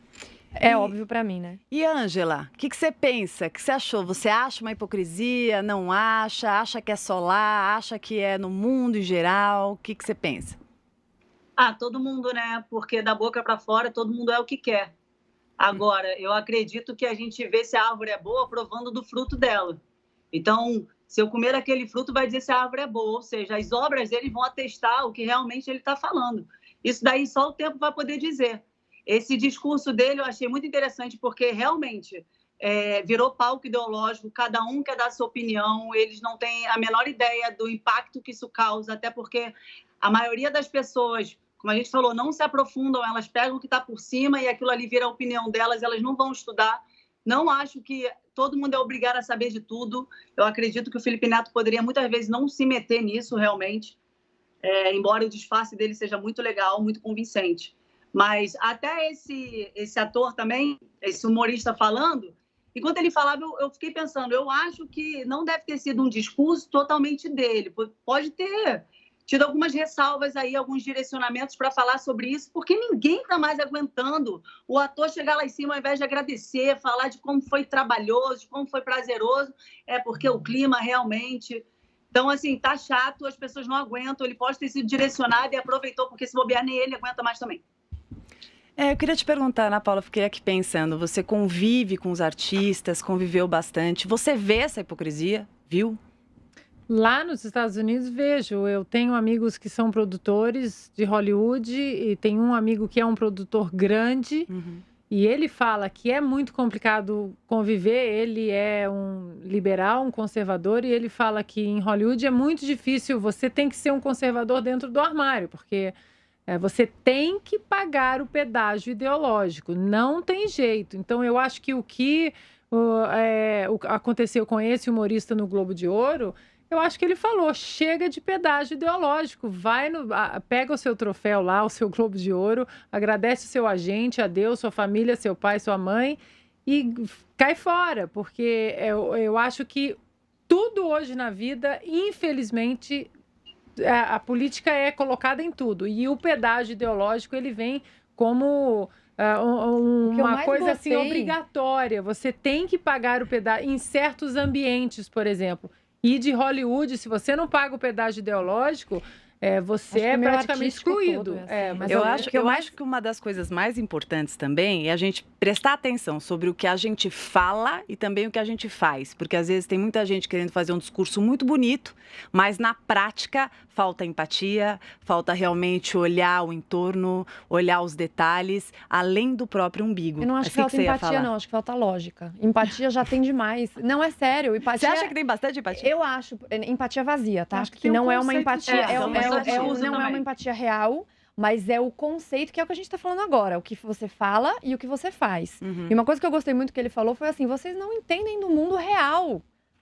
C: óbvio para mim, né?
B: E, Ângela, o que você pensa? O que você achou? Você acha uma hipocrisia? Não acha? Acha que é só lá? Acha que é no mundo em geral? O que você pensa?
F: Todo mundo, né? Porque da boca para fora, todo mundo é o que quer. Agora, eu acredito que a gente vê se a árvore é boa provando do fruto dela. Então, Se eu comer aquele fruto, vai dizer se a árvore é boa. Ou seja, as obras dele vão atestar o que realmente ele está falando. Isso daí só o tempo vai poder dizer. Esse discurso dele eu achei muito interessante, porque realmente virou palco ideológico, cada um quer dar sua opinião, eles não têm a menor ideia do impacto que isso causa, até porque a maioria das pessoas, como a gente falou, não se aprofundam, elas pegam o que está por cima e aquilo ali vira a opinião delas, elas não vão estudar. Não acho que todo mundo é obrigado a saber de tudo. Eu acredito que o Felipe Neto poderia muitas vezes não se meter nisso realmente, embora o disfarce dele seja muito legal, muito convincente. Mas até esse ator também, esse humorista falando, enquanto ele falava, eu fiquei pensando, eu acho que não deve ter sido um discurso totalmente dele. Pode ter tido algumas ressalvas aí, alguns direcionamentos para falar sobre isso, porque ninguém está mais aguentando o ator chegar lá em cima, ao invés de agradecer, falar de como foi trabalhoso, de como foi prazeroso, porque o clima realmente... Então, assim, tá chato, as pessoas não aguentam, ele pode ter sido direcionado e aproveitou, porque se bobear nem ele aguenta mais também.
B: Eu queria te perguntar, Ana Paula, fiquei aqui pensando, você convive com os artistas, conviveu bastante, você vê essa hipocrisia, viu?
D: Lá nos Estados Unidos, vejo. Eu tenho amigos que são produtores de Hollywood e tem um amigo que é um produtor grande. E ele fala que é muito complicado conviver. Ele é um liberal, um conservador, e ele fala que em Hollywood é muito difícil. Você tem que ser um conservador dentro do armário, porque você tem que pagar o pedágio ideológico. Não tem jeito. Então, eu acho que o que aconteceu com esse humorista no Globo de Ouro... Eu acho que ele falou, chega de pedágio ideológico, pega o seu troféu lá, o seu Globo de Ouro, agradece o seu agente, a Deus, sua família, seu pai, sua mãe e cai fora, porque eu acho que tudo hoje na vida, infelizmente, a política é colocada em tudo e o pedágio ideológico ele vem como... uma coisa assim obrigatória, você tem que pagar o pedágio em certos ambientes, por exemplo. E de Hollywood, se você não paga o pedágio ideológico, você é praticamente excluído.
B: Mas eu acho que uma das coisas mais importantes também é a gente prestar atenção sobre o que a gente fala e também o que a gente faz. Porque às vezes tem muita gente querendo fazer um discurso muito bonito, mas na prática falta empatia, falta realmente olhar o entorno, olhar os detalhes, além do próprio umbigo.
C: Eu não acho que falta empatia, não. Acho que falta lógica. Empatia já tem demais. Não, é sério. Empatia...
B: Você acha que tem bastante empatia?
C: Eu acho. Empatia vazia, tá?
E: Acho
C: que não é uma
E: conceito
C: empatia.
F: não
C: É uma empatia real, mas é o conceito que é o que a gente tá falando agora. O que você fala e o que você faz. E uma coisa que eu gostei muito que ele falou foi assim, vocês não entendem do mundo real.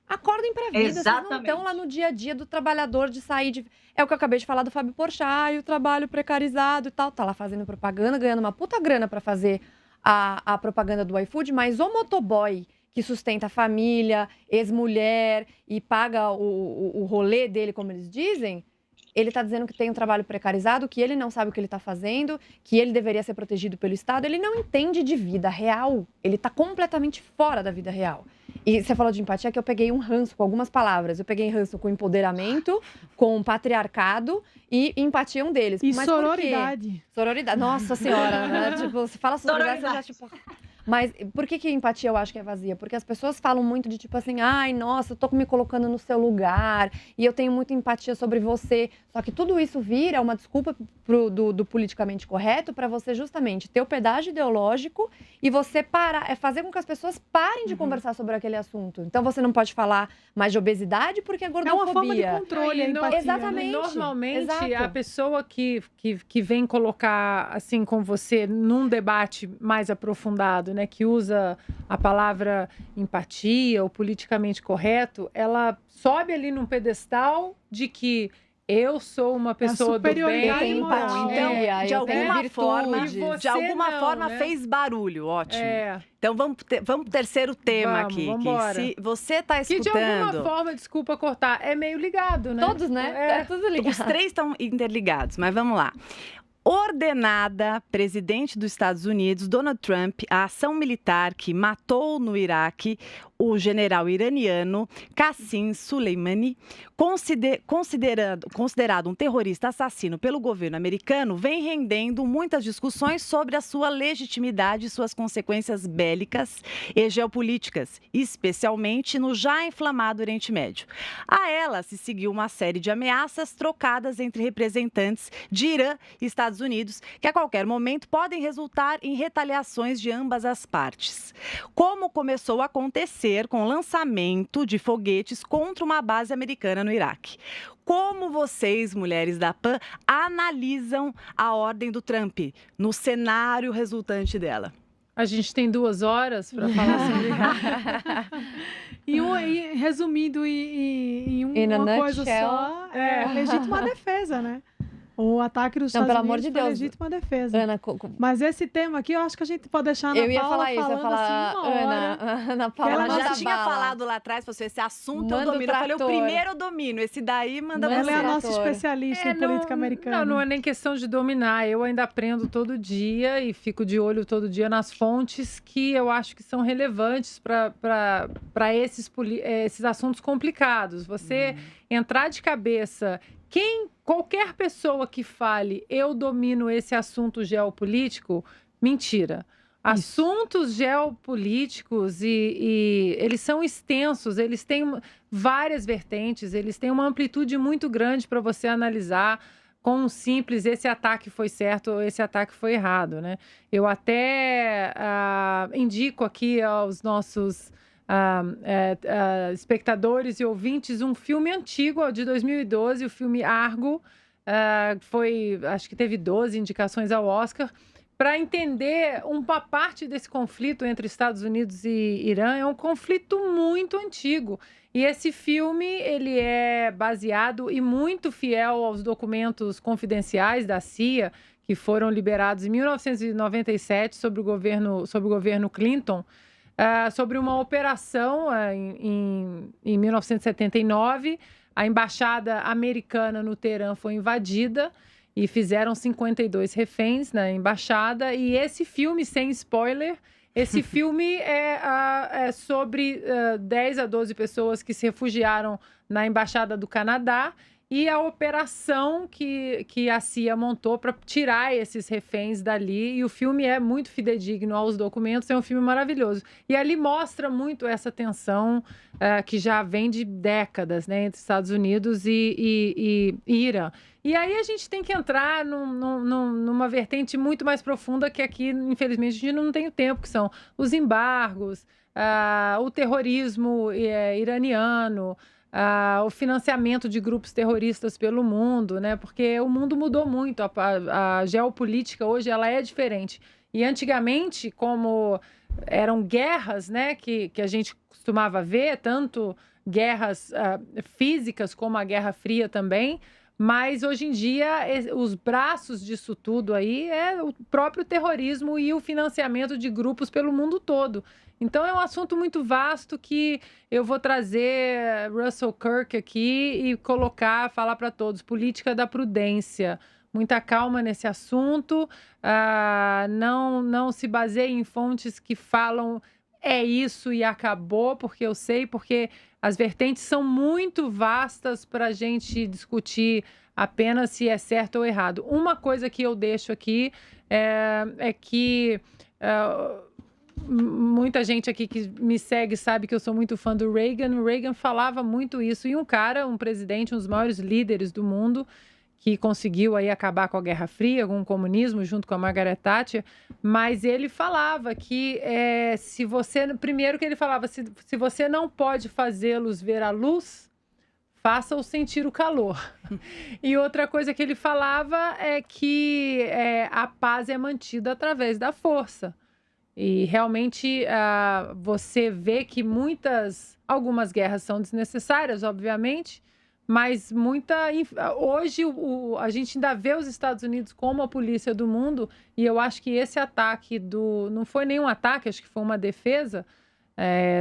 C: Acordem pra vida,
F: Exatamente.
C: Vocês não estão lá no dia a dia do trabalhador de sair de... É o que eu acabei de falar do Fábio Porchat, o trabalho precarizado e tal. Tá lá fazendo propaganda, ganhando uma puta grana pra fazer a propaganda do iFood, mas o motoboy que sustenta a família, ex-mulher e paga o rolê dele, como eles dizem... Ele está dizendo que tem um trabalho precarizado, que ele não sabe o que ele está fazendo, que ele deveria ser protegido pelo Estado. Ele não entende de vida real. Ele está completamente fora da vida real. E você falou de empatia, que eu peguei um ranço com algumas palavras. Eu peguei ranço com empoderamento, com patriarcado e empatia é um deles.
E: E
C: mas
E: sororidade.
C: Sororidade. Nossa Senhora. Né? Tipo, você fala sororidade, você já tipo... Mas por que empatia eu acho que é vazia? Porque as pessoas falam muito de tipo assim, ai, nossa, eu tô me colocando no seu lugar e eu tenho muita empatia sobre você. Só que tudo isso vira uma desculpa do politicamente correto para você justamente ter o pedágio ideológico e você parar, fazer com que as pessoas parem de conversar sobre aquele assunto. Então você não pode falar mais de obesidade porque é gordofobia.
E: É uma forma de controle, a empatia.
C: Exatamente.
D: Normalmente, a pessoa que vem colocar assim com você num debate mais aprofundado, né, que usa a palavra empatia ou politicamente correto, ela sobe ali num pedestal de que eu sou uma pessoa do bem.
E: superioridade moral.
B: Então, de alguma forma
D: né?
B: fez barulho, ótimo. Então vamos pro terceiro tema aqui.
D: Vambora.
B: Que se você está
D: Que
B: escutando...
D: de alguma forma, desculpa cortar, é meio ligado, né?
C: Todos, né? É tudo ligado.
B: Os três estão interligados, mas vamos lá. Ordenada presidente dos Estados Unidos, Donald Trump, a ação militar que matou no Iraque o general iraniano Qasem Soleimani, considerado um terrorista assassino pelo governo americano, vem rendendo muitas discussões sobre a sua legitimidade e suas consequências bélicas e geopolíticas, especialmente no já inflamado Oriente Médio. A ela se seguiu uma série de ameaças trocadas entre representantes de Irã e Estados Unidos, que a qualquer momento podem resultar em retaliações de ambas as partes. Como começou a acontecer com o lançamento de foguetes contra uma base americana no Iraque. Como vocês, mulheres da PAN, analisam a ordem do Trump no cenário resultante dela?
D: A gente tem 2 horas para falar sobre
E: E resumindo em uma coisa só, legítima defesa, né? O ataque dos Estados
C: pelo amor
E: Unidos
C: de
E: foi
C: Deus.
E: legítima defesa.
C: Ana,
E: Mas esse tema aqui, eu acho que a gente pode deixar na
C: eu ia
E: Paula
C: falar isso, eu ia
E: falando
C: falar,
E: assim uma hora.
C: Ana Paula,
B: Ela
C: manda
B: já tinha
C: bala.
B: falado lá atrás, esse assunto
C: Manda
B: eu
C: o
B: domino. Eu falei, o
C: trator.
B: primeiro eu domino, esse daí manda
C: Manda
B: você.
E: Ela é a
C: Trator.
E: nossa especialista em política americana.
D: Não é nem questão de dominar. Eu ainda aprendo todo dia e fico de olho todo dia nas fontes que eu acho que são relevantes para esses assuntos complicados. Você entrar de cabeça... Qualquer pessoa que fale eu domino esse assunto geopolítico, mentira. Assuntos geopolíticos e eles são extensos, eles têm várias vertentes, eles têm uma amplitude muito grande para você analisar com um simples esse ataque foi certo ou esse ataque foi errado, né? Eu até indico aqui aos nossos espectadores e ouvintes um filme antigo, de 2012, o filme Argo, acho que teve 12 indicações ao Oscar, para entender uma parte desse conflito entre Estados Unidos e Irã. É um conflito muito antigo. E esse filme, ele é baseado e muito fiel aos documentos confidenciais da CIA, que foram liberados em 1997 sobre o governo Clinton, sobre uma operação em 1979. A embaixada americana no Teherã foi invadida e fizeram 52 reféns na embaixada. E esse filme, sem spoiler, esse filme é sobre 10 a 12 pessoas que se refugiaram na embaixada do Canadá e a operação que a CIA montou para tirar esses reféns dali. E o filme é muito fidedigno aos documentos, é um filme maravilhoso. E ali mostra muito essa tensão que já vem de décadas, né, entre Estados Unidos e Irã. E aí a gente tem que entrar numa vertente muito mais profunda que aqui, infelizmente, a gente não tem o tempo, que são os embargos, o terrorismo iraniano, o financiamento de grupos terroristas pelo mundo, né? Porque o mundo mudou muito, a geopolítica hoje ela é diferente. E antigamente, como eram guerras, né, que a gente costumava ver, tanto guerras físicas como a Guerra Fria também, mas hoje em dia os braços disso tudo aí é o próprio terrorismo e o financiamento de grupos pelo mundo todo. Então é um assunto muito vasto que eu vou trazer Russell Kirk aqui e falar para todos, política da prudência. Muita calma nesse assunto, não se baseie em fontes que falam é isso e acabou, porque eu sei, porque as vertentes são muito vastas para a gente discutir apenas se é certo ou errado. Uma coisa que eu deixo aqui é que muita gente aqui que me segue sabe que eu sou muito fã do Reagan. O Reagan falava muito isso. E um presidente, um dos maiores líderes do mundo, que conseguiu aí acabar com a Guerra Fria, com o comunismo, junto com a Margaret Thatcher, mas ele falava que primeiro que ele falava, se você não pode fazê-los ver a luz, faça-os sentir o calor. E outra coisa que ele falava é que a paz é mantida através da força. E realmente você vê que algumas guerras são desnecessárias, obviamente, mas hoje a gente ainda vê os Estados Unidos como a polícia do mundo, e eu acho que esse ataque não foi nenhum ataque, acho que foi uma defesa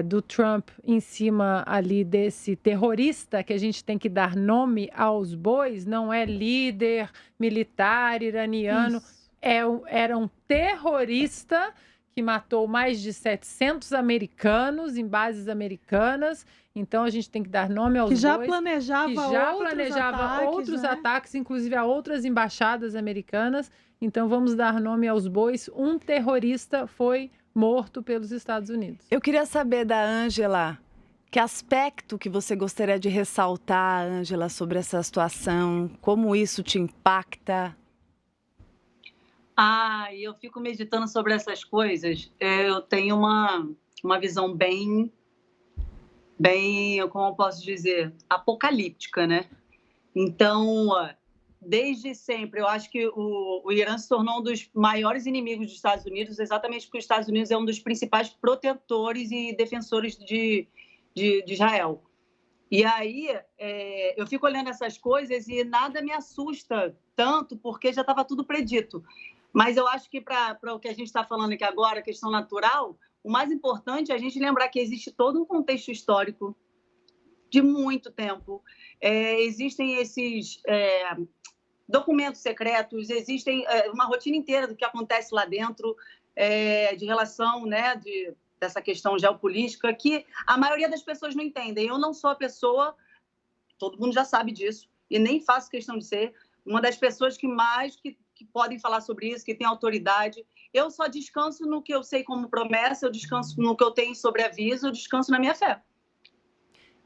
D: do Trump em cima ali desse terrorista, que a gente tem que dar nome aos bois, não é líder militar iraniano, era um terrorista que matou mais de 700 americanos em bases americanas. Então, a gente tem que dar nome aos
E: Que já
D: bois.
E: planejava
D: Que já
E: outros
D: planejava
E: ataques,
D: outros
E: né?
D: ataques, inclusive a outras embaixadas americanas. Então, vamos dar nome aos bois. Um terrorista foi morto pelos Estados Unidos.
B: Eu queria saber da Ângela, que aspecto que você gostaria de ressaltar, Ângela, sobre essa situação? Como isso te impacta?
F: Eu fico meditando sobre essas coisas. Eu tenho uma visão bem, como eu posso dizer, apocalíptica, né? Então, desde sempre, eu acho que o Irã se tornou um dos maiores inimigos dos Estados Unidos, exatamente porque os Estados Unidos é um dos principais protetores e defensores de Israel. E aí, eu fico olhando essas coisas e nada me assusta tanto, porque já estava tudo predito. Mas eu acho que para o que a gente está falando aqui agora, a questão natural, o mais importante é a gente lembrar que existe todo um contexto histórico de muito tempo. Existem esses documentos secretos, existem uma rotina inteira do que acontece lá dentro, de relação, né, dessa questão geopolítica, que a maioria das pessoas não entendem. Eu não sou a pessoa, todo mundo já sabe disso, e nem faço questão de ser, uma das pessoas que mais que podem falar sobre isso, que tem autoridade. Eu só descanso no que eu sei como promessa, eu descanso no que eu tenho sobre aviso, eu descanso na minha fé.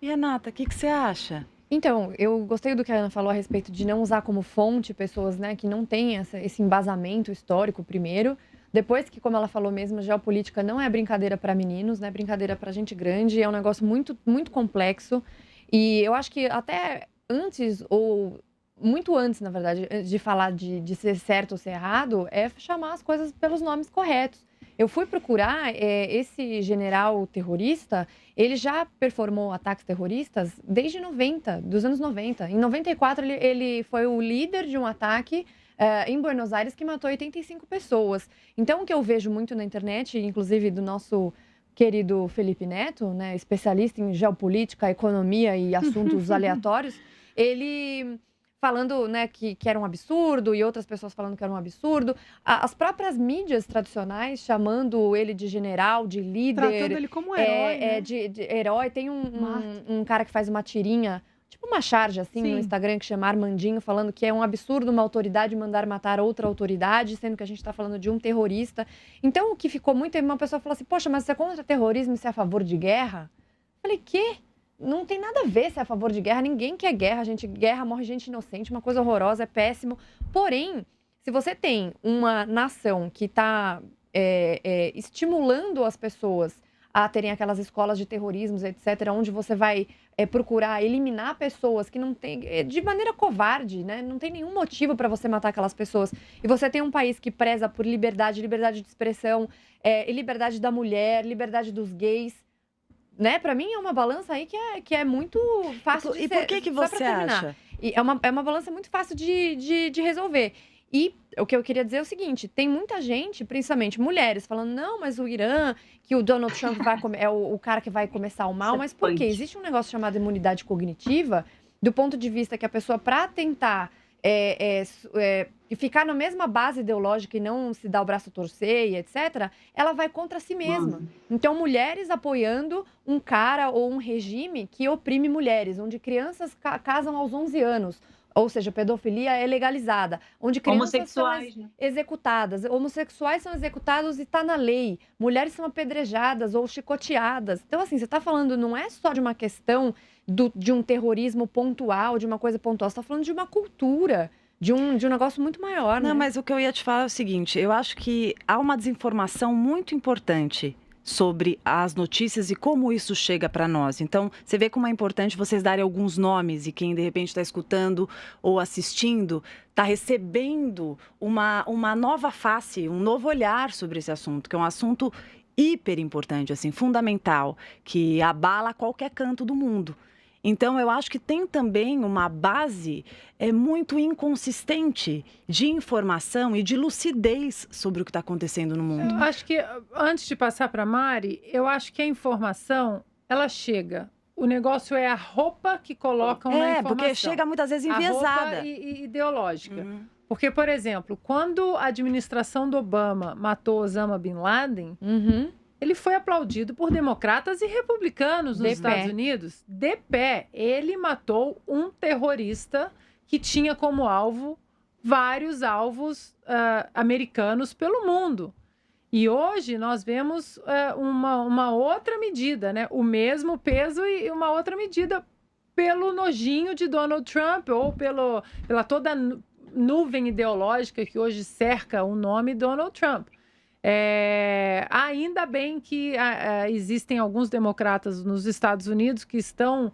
B: E, Renata, o que você acha?
C: Então, eu gostei do que a Ana falou a respeito de não usar como fonte pessoas, né, que não têm esse embasamento histórico primeiro. Depois que, como ela falou mesmo, geopolítica não é brincadeira para meninos, né, brincadeira para gente grande, é um negócio muito, muito complexo. E eu acho que até antes, ou muito antes, na verdade, de falar de ser certo ou ser errado, é chamar as coisas pelos nomes corretos. Eu fui procurar esse general terrorista, ele já performou ataques terroristas desde dos anos 90. Em 94, ele foi o líder de um ataque em Buenos Aires que matou 85 pessoas. Então, o que eu vejo muito na internet, inclusive do nosso querido Felipe Neto, né, especialista em geopolítica, economia e assuntos aleatórios, ele falando, né, que era um absurdo e outras pessoas falando que era um absurdo. As próprias mídias tradicionais chamando ele de general, de líder.
E: Tratando ele como herói, né?
C: de herói. Tem um cara que faz uma tirinha, tipo uma charge assim,
E: Sim,
C: no Instagram, que chama Armandinho, falando que é um absurdo uma autoridade mandar matar outra autoridade, sendo que a gente está falando de um terrorista. Então, o que ficou muito... Uma pessoa falou assim, poxa, mas você é contra terrorismo e você é a favor de guerra? Eu falei, quê? Não tem nada a ver se é a favor de guerra. Ninguém quer guerra, guerra morre gente inocente, uma coisa horrorosa, é péssimo. Porém, se você tem uma nação que está estimulando as pessoas a terem aquelas escolas de terrorismo, etc., onde você vai procurar eliminar pessoas que não tem, de maneira covarde, né? Não tem nenhum motivo para você matar aquelas pessoas. E você tem um país que preza por liberdade de expressão, liberdade da mulher, liberdade dos gays. Né? Para mim é uma balança aí que é muito fácil de
B: E por que você acha?
C: E é uma balança muito fácil de resolver. E o que eu queria dizer é o seguinte, tem muita gente, principalmente mulheres, falando, não, mas o Irã, que o Donald Trump é o cara que vai começar o mal, mas por quê? Existe um negócio chamado imunidade cognitiva, do ponto de vista que a pessoa, para tentar ficar na mesma base ideológica e não se dar o braço a torcer e etc., ela vai contra si mesma. Então, mulheres apoiando um cara ou um regime que oprime mulheres, onde crianças casam aos 11 anos, ou seja, pedofilia é legalizada, onde crianças são executadas, homossexuais são executados e está na lei, mulheres são apedrejadas ou chicoteadas. Então, assim, você está falando, não é só de uma questão de um terrorismo pontual, de uma coisa pontual, você está falando de uma cultura, de um negócio muito maior, né?
B: Não, mas o que eu ia te falar é o seguinte, eu acho que há uma desinformação muito importante sobre as notícias e como isso chega para nós. Então, você vê como é importante vocês darem alguns nomes e quem, de repente, está escutando ou assistindo, está recebendo uma nova face, um novo olhar sobre esse assunto, que é um assunto hiper importante, assim, fundamental, que abala qualquer canto do mundo. Então, eu acho que tem também uma base muito inconsistente de informação e de lucidez sobre o que está acontecendo no mundo.
D: Eu acho que, antes de passar para a Mari, eu acho que a informação, ela chega o negócio é a roupa que colocam na informação.
B: Porque chega muitas vezes
D: A
B: enviesada.
D: roupa ideológica. Porque, por exemplo, quando a administração do Obama matou Osama Bin Laden, ele foi aplaudido por democratas e republicanos nos Estados Unidos. De pé, ele matou um terrorista que tinha como alvo vários alvos americanos pelo mundo. E hoje nós vemos uma outra medida, né? O mesmo peso e uma outra medida pelo nojinho de Donald Trump ou pela toda nuvem ideológica que hoje cerca o nome Donald Trump. Ainda bem que existem alguns democratas nos Estados Unidos que estão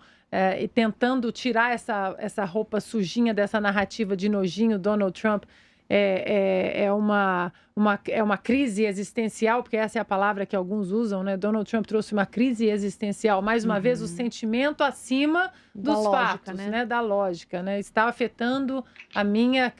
D: tentando tirar essa roupa sujinha dessa narrativa de nojinho Donald Trump. É uma crise existencial, porque essa é a palavra que alguns usam, né? Donald Trump trouxe uma crise existencial. Mais uma vez, o sentimento acima dos fatos, né? Da lógica, né? Está afetando a minha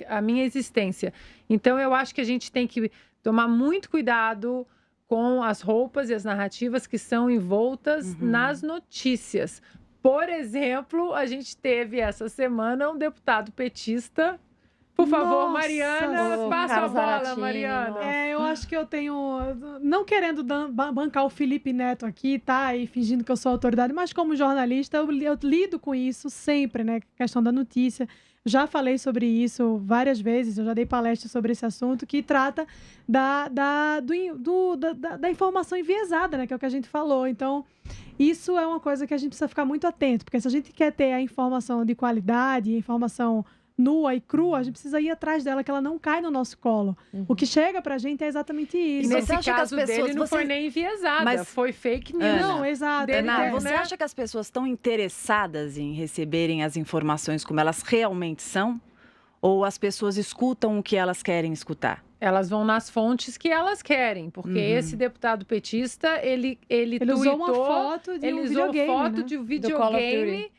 D: existência. Então, eu acho que a gente tem que tomar muito cuidado com as roupas e as narrativas que são envoltas nas notícias. Por exemplo, a gente teve essa semana um deputado petista. Por favor,
E: Nossa,
D: Mariana, passa a bola, Mariana.
E: Eu acho que eu tenho... Não querendo bancar o Felipe Neto aqui, tá? E fingindo que eu sou autoridade, mas como jornalista, eu lido com isso sempre, né? Questão da notícia. Já falei sobre isso várias vezes, eu já dei palestra sobre esse assunto, que trata da informação enviesada, né? Que é o que a gente falou. Então, isso é uma coisa que a gente precisa ficar muito atento, porque se a gente quer ter a informação de qualidade, informação nua e crua, a gente precisa ir atrás dela, que ela não cai no nosso colo. O que chega pra gente é exatamente isso.
D: E nesse caso dele não foi nem enviesada, mas foi fake news.
E: Não, exato.
B: Ana, você acha que as pessoas estão interessadas em receberem as informações como elas realmente são? Ou as pessoas escutam o que elas querem escutar?
D: Elas vão nas fontes que elas querem, porque esse deputado petista, ele
E: usou uma foto de um videogame,
D: de um videogame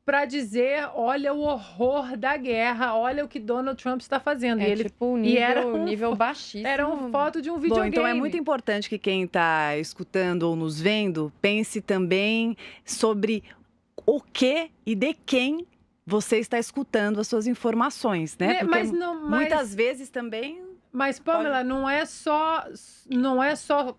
D: para dizer, olha o horror da guerra, olha o que Donald Trump está fazendo.
C: Tipo nível baixíssimo.
D: Era uma foto de um videogame.
B: Bom, então é muito importante que quem está escutando ou nos vendo pense também sobre o que e de quem você está escutando as suas informações, né? Porque muitas vezes também...
D: Mas, Pamela, não é só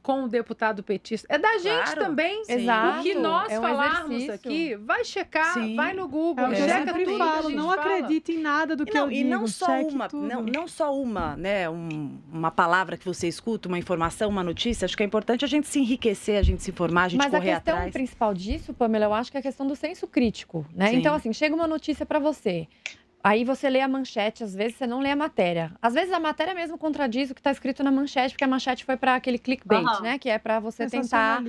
D: com o deputado petista. É da gente também.
C: Exato.
D: O que nós falarmos aqui, vai checar, vai no Google,
E: eu
D: checa
E: sempre
D: tudo
E: falo, não acredite em nada do que eu digo.
B: E não só uma, né, uma palavra que você escuta, uma informação, uma notícia. Acho que é importante a gente se enriquecer, a gente se informar, a gente correr atrás.
C: Mas a questão principal disso, Pamela, eu acho que é a questão do senso crítico, né? Sim. Então, assim, chega uma notícia para você. Aí você lê a manchete, às vezes você não lê a matéria. Às vezes a matéria mesmo contradiz o que está escrito na manchete, porque a manchete foi para aquele clickbait, né? Que é para você tentar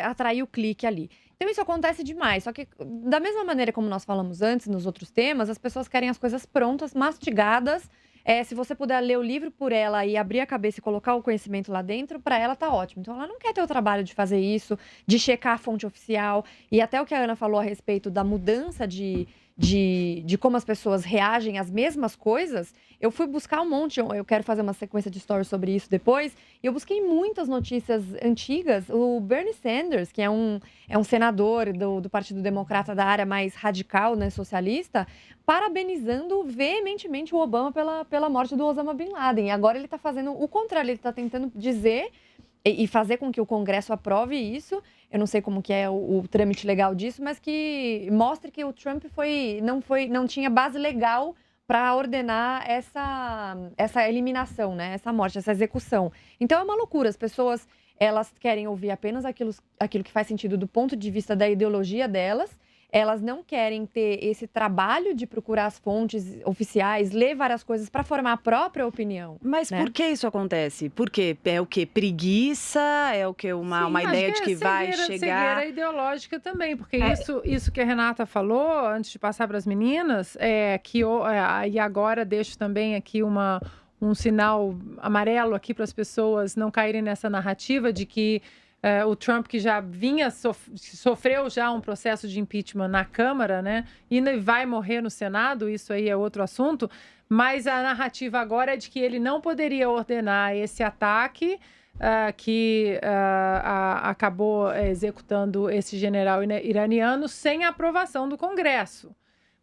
C: atrair o clique ali. Então isso acontece demais. Só que da mesma maneira como nós falamos antes, nos outros temas, as pessoas querem as coisas prontas, mastigadas. Se você puder ler o livro por ela e abrir a cabeça e colocar o conhecimento lá dentro, para ela tá ótimo. Então ela não quer ter o trabalho de fazer isso, de checar a fonte oficial. E até o que a Ana falou a respeito da mudança de como as pessoas reagem às mesmas coisas, eu fui buscar um monte, eu quero fazer uma sequência de stories sobre isso depois, e eu busquei muitas notícias antigas. O Bernie Sanders, que é um senador do Partido Democrata da área mais radical, né, socialista, parabenizando veementemente o Obama pela morte do Osama Bin Laden. E agora ele está fazendo o contrário, ele está tentando dizer e fazer com que o Congresso aprove isso. Eu não sei como que é o trâmite legal disso, mas que mostre que o Trump não tinha base legal para ordenar essa eliminação, né? Essa morte, essa execução. Então é uma loucura. As pessoas, elas querem ouvir apenas aquilo que faz sentido do ponto de vista da ideologia delas. Elas não querem ter esse trabalho de procurar as fontes oficiais, ler várias coisas para formar a própria opinião.
B: Mas
C: né?
B: Por que isso acontece? Por quê? É o quê? Preguiça? É o quê? Uma ideia de que vai chegar...
D: cegueira ideológica também, porque isso que a Renata falou, antes de passar para as meninas, e agora deixo também aqui um sinal amarelo aqui para as pessoas não caírem nessa narrativa de que o Trump, que já sofreu já um processo de impeachment na Câmara, né? E vai morrer no Senado, isso aí é outro assunto. Mas a narrativa agora é de que ele não poderia ordenar esse ataque que acabou executando esse general iraniano sem a aprovação do Congresso.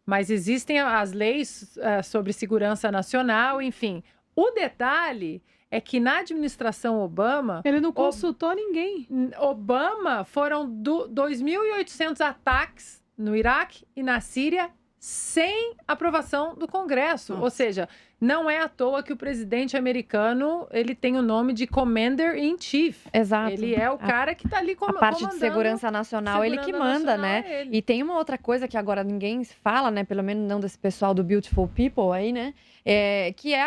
D: Mas existem as leis sobre segurança nacional, enfim. O detalhe é que na administração Obama...
E: Ele não consultou ninguém.
D: Obama foram 2.800 ataques no Iraque e na Síria sem aprovação do Congresso. Ou seja, não é à toa que o presidente americano ele tem o nome de Commander-in-Chief.
C: Exato.
D: Ele é o cara que está ali comandando.
C: A parte de segurança nacional, ele que manda, né? E tem uma outra coisa que agora ninguém fala, né? Pelo menos não desse pessoal do Beautiful People aí, né? Que é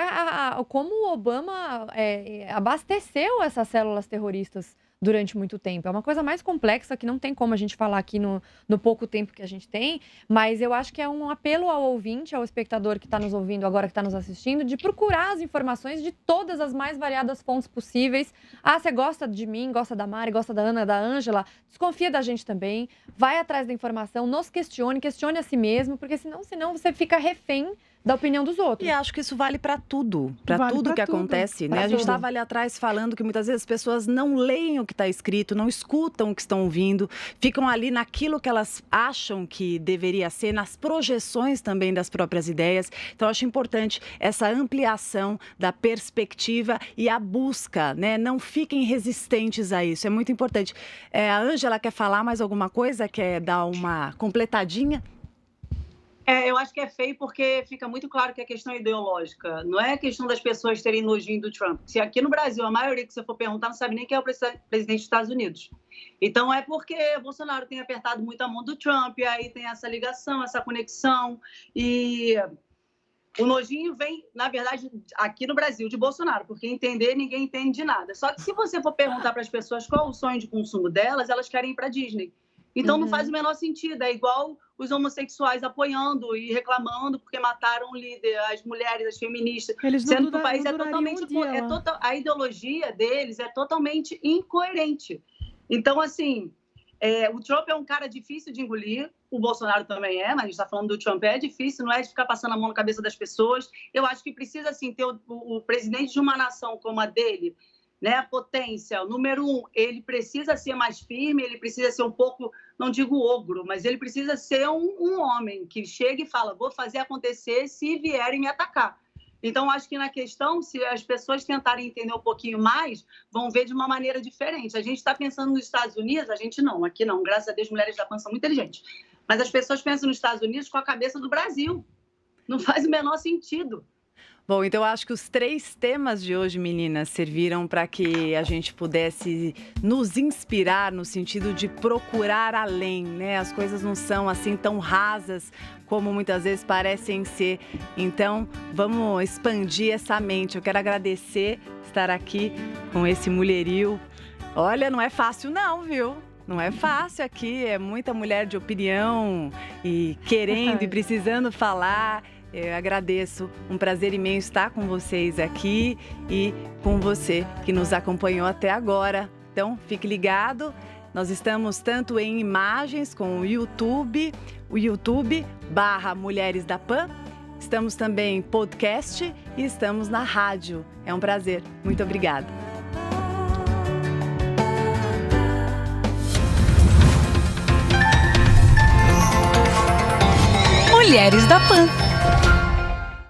C: como o Obama abasteceu essas células terroristas durante muito tempo. É uma coisa mais complexa que não tem como a gente falar aqui no pouco tempo que a gente tem, mas eu acho que é um apelo ao ouvinte, ao espectador que está nos ouvindo agora, que está nos assistindo, de procurar as informações de todas as mais variadas fontes possíveis. Você gosta de mim, gosta da Mari, gosta da Ana, da Ângela, desconfia da gente também, vai atrás da informação, nos questione a si mesmo, porque senão você fica refém da opinião dos outros.
B: E acho que isso vale para tudo, que acontece, né? A gente estava ali atrás falando que muitas vezes as pessoas não leem o que está escrito, não escutam o que estão ouvindo, ficam ali naquilo que elas acham que deveria ser, nas projeções também das próprias ideias. Então, acho importante essa ampliação da perspectiva e a busca, né? Não fiquem resistentes a isso, é muito importante. A Ângela quer falar mais alguma coisa? Quer dar uma completadinha?
F: Eu acho que é feio porque fica muito claro que é questão ideológica. Não é questão das pessoas terem nojinho do Trump. Se aqui no Brasil, a maioria que você for perguntar não sabe nem quem é o presidente dos Estados Unidos. Então, é porque Bolsonaro tem apertado muito a mão do Trump, e aí tem essa ligação, essa conexão. E o nojinho vem, na verdade, aqui no Brasil, de Bolsonaro, porque entender, ninguém entende de nada. Só que se você for perguntar para as pessoas qual é o sonho de consumo delas, elas querem ir para a Disney. Então, não faz o menor sentido. É igual os homossexuais apoiando e reclamando porque mataram o líder, as mulheres, as feministas. Sendo que o país é totalmente... a ideologia deles é totalmente incoerente. Então, assim, o Trump é um cara difícil de engolir, o Bolsonaro também mas a gente está falando do Trump, é difícil, não é de ficar passando a mão na cabeça das pessoas. Eu acho que precisa, assim, ter o presidente de uma nação como a dele, né, a potência, o número 1, ele precisa ser mais firme, ele precisa ser um pouco, não digo ogro, mas ele precisa ser um homem que chega e fala, vou fazer acontecer se vierem me atacar. Então, acho que na questão, se as pessoas tentarem entender um pouquinho mais, vão ver de uma maneira diferente. A gente está pensando nos Estados Unidos, a gente não, aqui não, graças a Deus, mulheres da PAN são muito inteligentes. Mas as pessoas pensam nos Estados Unidos com a cabeça do Brasil. Não faz o menor sentido.
B: Bom, então eu acho que os 3 temas de hoje, meninas, serviram para que a gente pudesse nos inspirar no sentido de procurar além, né? As coisas não são assim tão rasas como muitas vezes parecem ser. Então, vamos expandir essa mente. Eu quero agradecer estar aqui com esse mulherio. Olha, não é fácil não, viu? Não é fácil aqui, é muita mulher de opinião e querendo e precisando falar. Eu agradeço, um prazer imenso estar com vocês aqui e com você que nos acompanhou até agora. Então, fique ligado, nós estamos tanto em imagens com o YouTube /Mulheres da PAN, estamos também em podcast e estamos na rádio. É um prazer, muito obrigada.
A: Mulheres da PAN.